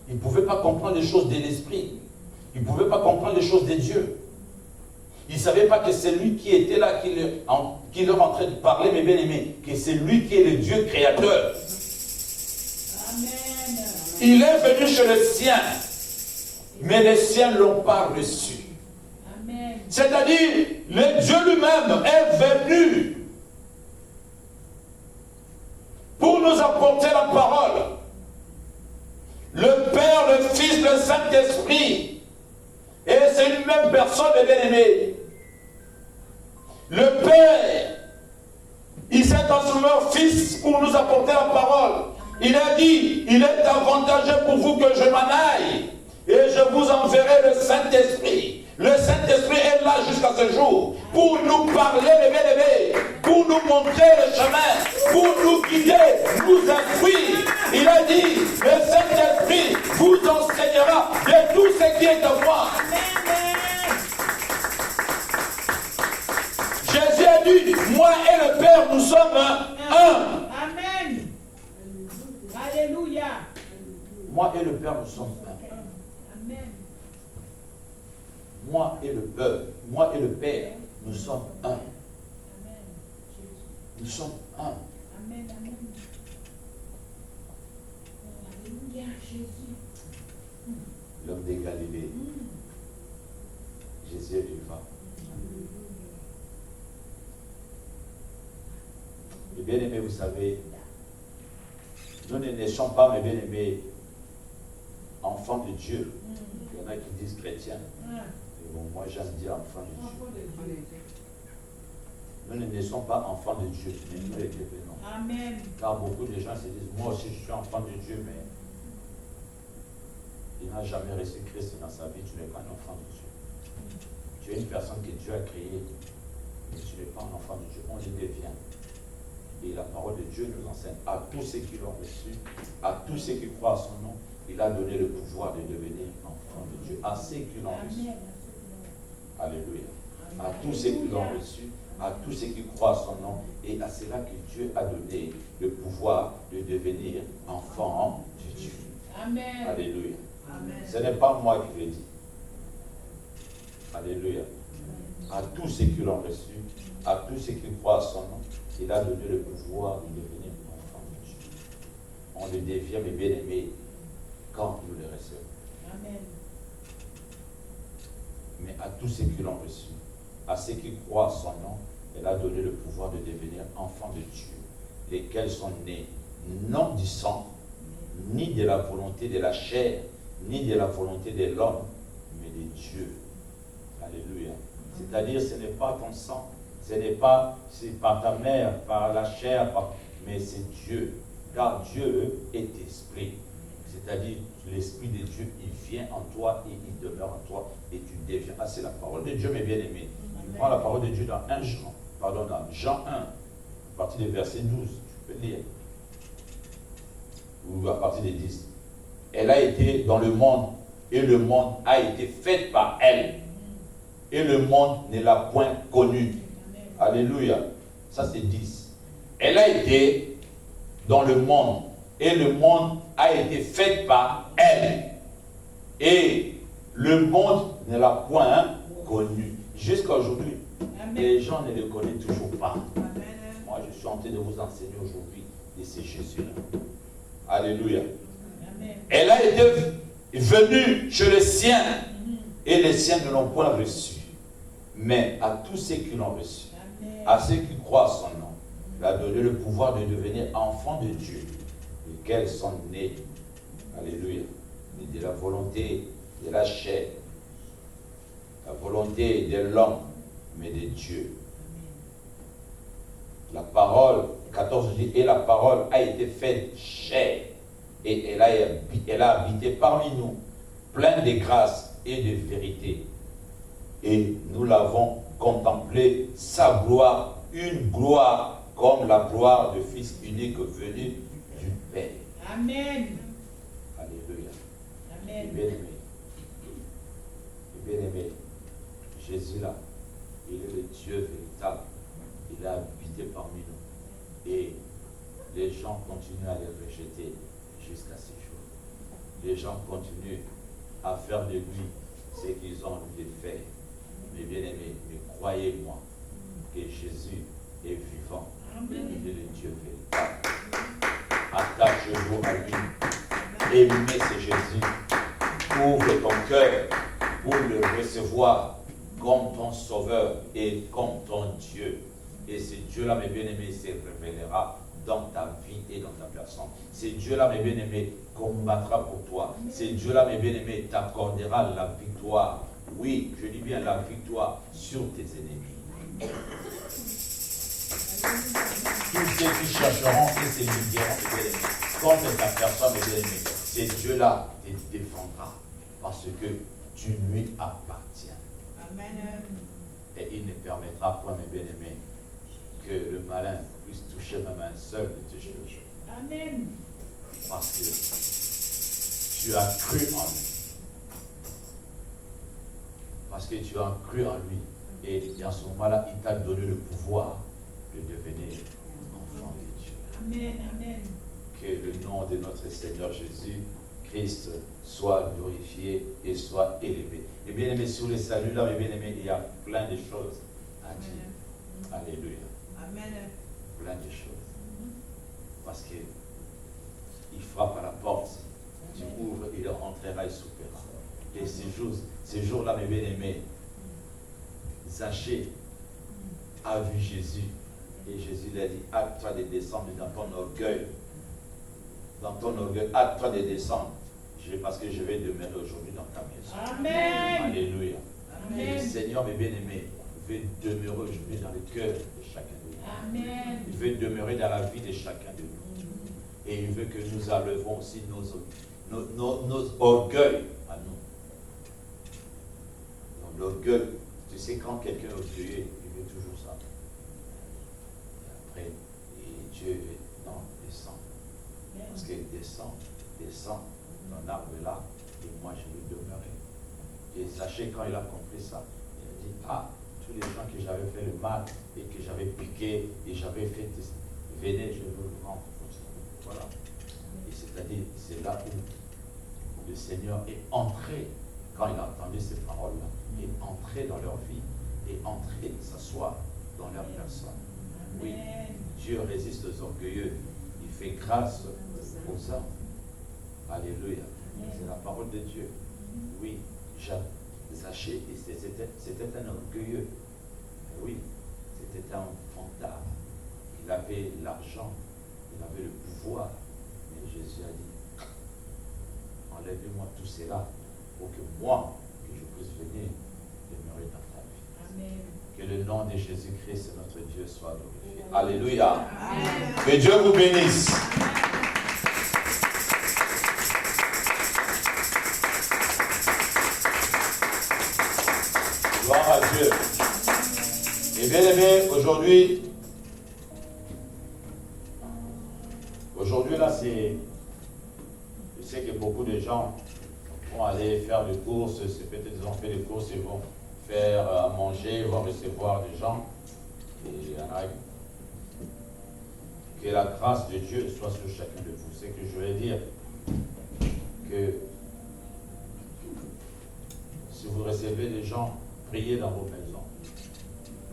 Ils ne pouvaient pas comprendre les choses de l'esprit. Ils ne pouvaient pas comprendre les choses de Dieu. Ils ne savaient pas que c'est lui qui était là, qui leur est en train de parler, mes bien-aimés, que c'est lui qui est le Dieu créateur. Amen. Il est venu chez les siens, mais les siens ne l'ont pas reçu. Amen. C'est-à-dire, le Dieu lui-même est venu pour nous apporter la parole. Le Père, le Fils, le Saint-Esprit. Et c'est une même personne, mes bien-aimés. Le Père, il s'est transformé en Fils pour nous apporter la parole. Il a dit, il est avantageux pour vous que je m'en aille. Et je vous enverrai le Saint-Esprit. Le Saint-Esprit est là jusqu'à ce jour pour nous parler, les bien-aimés, pour nous montrer le chemin, pour nous guider, nous instruire. Il a dit, le Saint-Esprit vous enseignera de tout ce qui est de moi. Jésus a dit, moi et le Père, nous sommes un. Amen. Alléluia. Moi et le Père, nous sommes un. Amen. Moi et le Père, nous sommes un. Amen. Nous sommes un. Amen. Amen. Alléluia, Jésus. L'homme des Galilées. Jésus est vivant. Et bien aimés, vous savez, nous ne naissons pas, mes bien-aimés, enfants de Dieu. Il y en a qui disent chrétiens. Et bon, moi j'aime dire enfants de Dieu. Nous ne naissons pas enfants de Dieu, mais nous les devenons. Amen. Car beaucoup de gens se disent, moi aussi je suis enfant de Dieu, mais il n'a jamais reçu Christ dans sa vie, tu n'es pas un enfant de Dieu. Tu es une personne que Dieu a créée, mais tu n'es pas un enfant de Dieu, on le devient. Et la parole de Dieu nous enseigne à tous ceux qui l'ont reçu, à tous ceux qui croient à son nom, il a donné le pouvoir de devenir enfant de Dieu. À ceux qui l'ont reçu. Alléluia. À tous ceux qui l'ont reçu, à tous ceux qui croient à son nom, et à ceux-là que Dieu a donné le pouvoir de devenir enfant de Dieu. Amen. Alléluia. Amen. Ce n'est pas moi qui le dis. Alléluia. À tous ceux qui l'ont reçu, à tous ceux qui croient à son nom, il a donné le pouvoir de devenir enfant de Dieu. On le devient, mes bien-aimés, quand nous le recevons. Amen. Mais à tous ceux qui l'ont reçu, à ceux qui croient à son nom, il a donné le pouvoir de devenir enfants de Dieu, lesquels sont nés non du sang, ni de la volonté de la chair, ni de la volonté de l'homme, mais de Dieu. Alléluia. C'est-à-dire, ce n'est pas ton sang, ce n'est pas par ta mère, par la chair, mais c'est Dieu. Car Dieu est esprit. C'est-à-dire, l'esprit de Dieu, il vient en toi et il demeure en toi et tu deviens. Ah, c'est la parole de Dieu, mes bien-aimés. Tu prends la parole de Dieu dans dans Jean 1, à partir du verset 12, tu peux lire. Ou à partir des 10. Elle a été dans le monde et le monde a été fait par elle. Et le monde ne l'a point connue. Alléluia. Ça c'est 10. Elle a été dans le monde et le monde a été fait par elle. Et le monde ne l'a point connue. Jusqu'à aujourd'hui, les gens ne le connaissent toujours pas. Moi, je suis en train de vous enseigner aujourd'hui de ce Jésus-là. Alléluia. Amen. Elle a été venue chez les siens et les siens ne l'ont point reçu. Mais à tous ceux qui l'ont reçu, à ceux qui croient à son nom, il a donné le pouvoir de devenir enfants de Dieu, lesquels sont nés, alléluia, de la volonté de la chair, la volonté de l'homme, mais de Dieu. La parole, 14 dit, et la parole a été faite chair, et elle a habité parmi nous, pleine de grâce et de vérité. Et nous l'avons contemplé, sa gloire, une gloire comme la gloire du Fils unique venu du Père. Amen. Amen. Bien-aimé, Jésus là, il est le Dieu véritable. Il a habité parmi nous. Et les gens continuent à les rejeter jusqu'à ce jour. Les gens continuent à faire de lui ce qu'ils ont envie de faire. Mais bien-aimé, mais croyez-moi que Jésus est vivant. Il est le Dieu véritable. Attachez-vous à lui. Aimez ce Jésus. Ouvre ton cœur pour le recevoir comme ton sauveur et comme ton Dieu. Et ce Dieu-là, mes bien-aimés, se révélera dans ta vie et dans ta personne. Ce Dieu-là, mes bien-aimés, combattra pour toi. Ce Dieu-là, mes bien-aimés, t'accordera la victoire. Oui, je dis bien la victoire sur tes ennemis. Tous ceux qui chercheront et se libéreront contre ta personne, mes bien-aimés, ce Dieu-là te défendra parce que tu lui appartiens. Amen. Et il ne permettra pas, mes bien-aimés, que le malin puisse toucher même un seul de tes cheveux. Amen. Parce que tu as cru en lui. Parce que tu as cru en lui. Et à ce moment-là, il t'a donné le pouvoir de devenir enfant de Dieu. Amen. Amen. Que le nom de notre Seigneur Jésus-Christ soit glorifié et soit élevé. Et bien aimé, sur le salut là, mes bien-aimés, il y a plein de choses à dire. Alléluia. Amen. Plein de choses. Parce que il frappe à la porte, tu ouvres, il rentrera et soupera. Et ces jours-là, mes bien-aimés, Zachée a vu Jésus. Et Jésus lui a dit, hâte-toi de descendre dans ton orgueil. Dans ton orgueil, hâte-toi de descendre. Parce que je vais demeurer aujourd'hui dans ta maison. Amen. Alléluia. Amen. Et le Seigneur, mes bien-aimés, veut demeurer aujourd'hui dans le cœur de chacun de nous. Amen. Il veut demeurer dans la vie de chacun de nous. Et il veut que nous enlevons aussi nos orgueils à nous. Donc, l'orgueil, tu sais, quand quelqu'un est orgueilleux, il veut toujours ça. Et après, Dieu veut, non, descends. Parce qu'il descend dans l'arbre là, et moi je vais demeurer. Et sachez, quand il a compris ça, il a dit, ah, tous les gens que j'avais fait le mal, et que j'avais piqué, et j'avais fait, venez, je veux vous rendre. Voilà. Et c'est-à-dire, c'est là où le Seigneur est entré, quand il a entendu ces paroles-là, est entré dans leur vie, et entré s'asseoir dans leur personne. Oui, Dieu résiste aux orgueilleux, il fait grâce aux hommes. Alléluia. C'est la parole de Dieu. Oui, Zachée, c'était un orgueilleux. Oui, c'était un fantard. Il avait l'argent, il avait le pouvoir. Mais Jésus a dit, enlève-moi tout cela pour que moi, que je puisse venir demeurer dans ta vie. Amen. Que le nom de Jésus-Christ, notre Dieu, soit glorifié. Alléluia. Amen. Que Dieu vous bénisse. Gloire à Dieu. Et bien aimé, aujourd'hui là, je sais que beaucoup de gens vont aller faire des courses, c'est peut-être ils ont fait des courses, ils vont faire à manger, ils vont recevoir des gens. Et il y en a que la grâce de Dieu soit sur chacun de vous. C'est que je vais dire que si vous recevez des gens, priez dans vos maisons.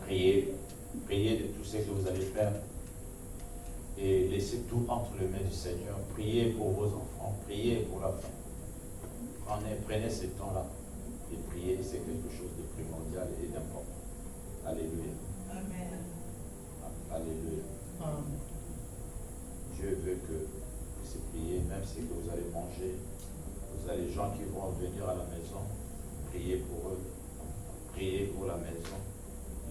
Priez de tout ce que vous allez faire. Et laissez tout entre les mains du Seigneur. Priez pour vos enfants, priez pour la famille. Prenez ce temps-là et priez, c'est quelque chose de primordial et d'important. Alléluia. Amen. Alléluia. Dieu veut que vous puissiez prier, même si que vous allez manger, vous avez les gens qui vont venir à la maison, priez pour eux, priez pour la maison,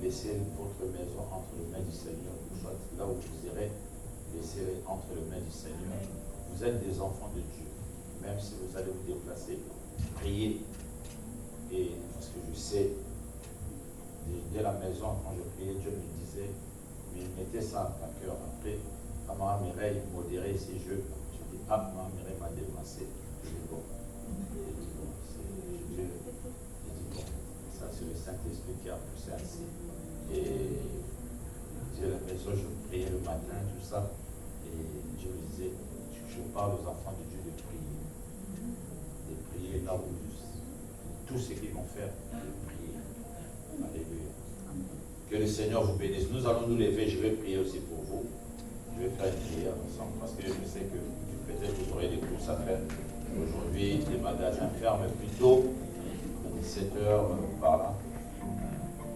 laissez votre maison entre les mains du Seigneur, soit là où vous irez, laissez-les entre les mains du Seigneur. Vous êtes des enfants de Dieu, même si vous allez vous déplacer, priez. Et parce que je sais, dès la maison, quand je priais, Dieu me disait, mais mettez ça à cœur. Après, à Maman Mireille modérée, si je dis, ah, Maman Mireille m'a dépassé, je dis bon. Dieu, j'ai dit, bon, ça c'est le Saint-Esprit qui a poussé ainsi. Et Dieu, la maison, je priais le matin, tout ça. Et Dieu me disait, je parle aux enfants de Dieu de prier. De prier là où tout ce qu'ils vont faire, de prier. Alléluia. Que le Seigneur vous bénisse. Nous allons nous lever, je vais prier aussi pour vous. Je vais faire une prière ensemble parce que je sais que peut-être vous aurez des courses à faire. Aujourd'hui, les magasins ferment plus tôt, à 17h par là.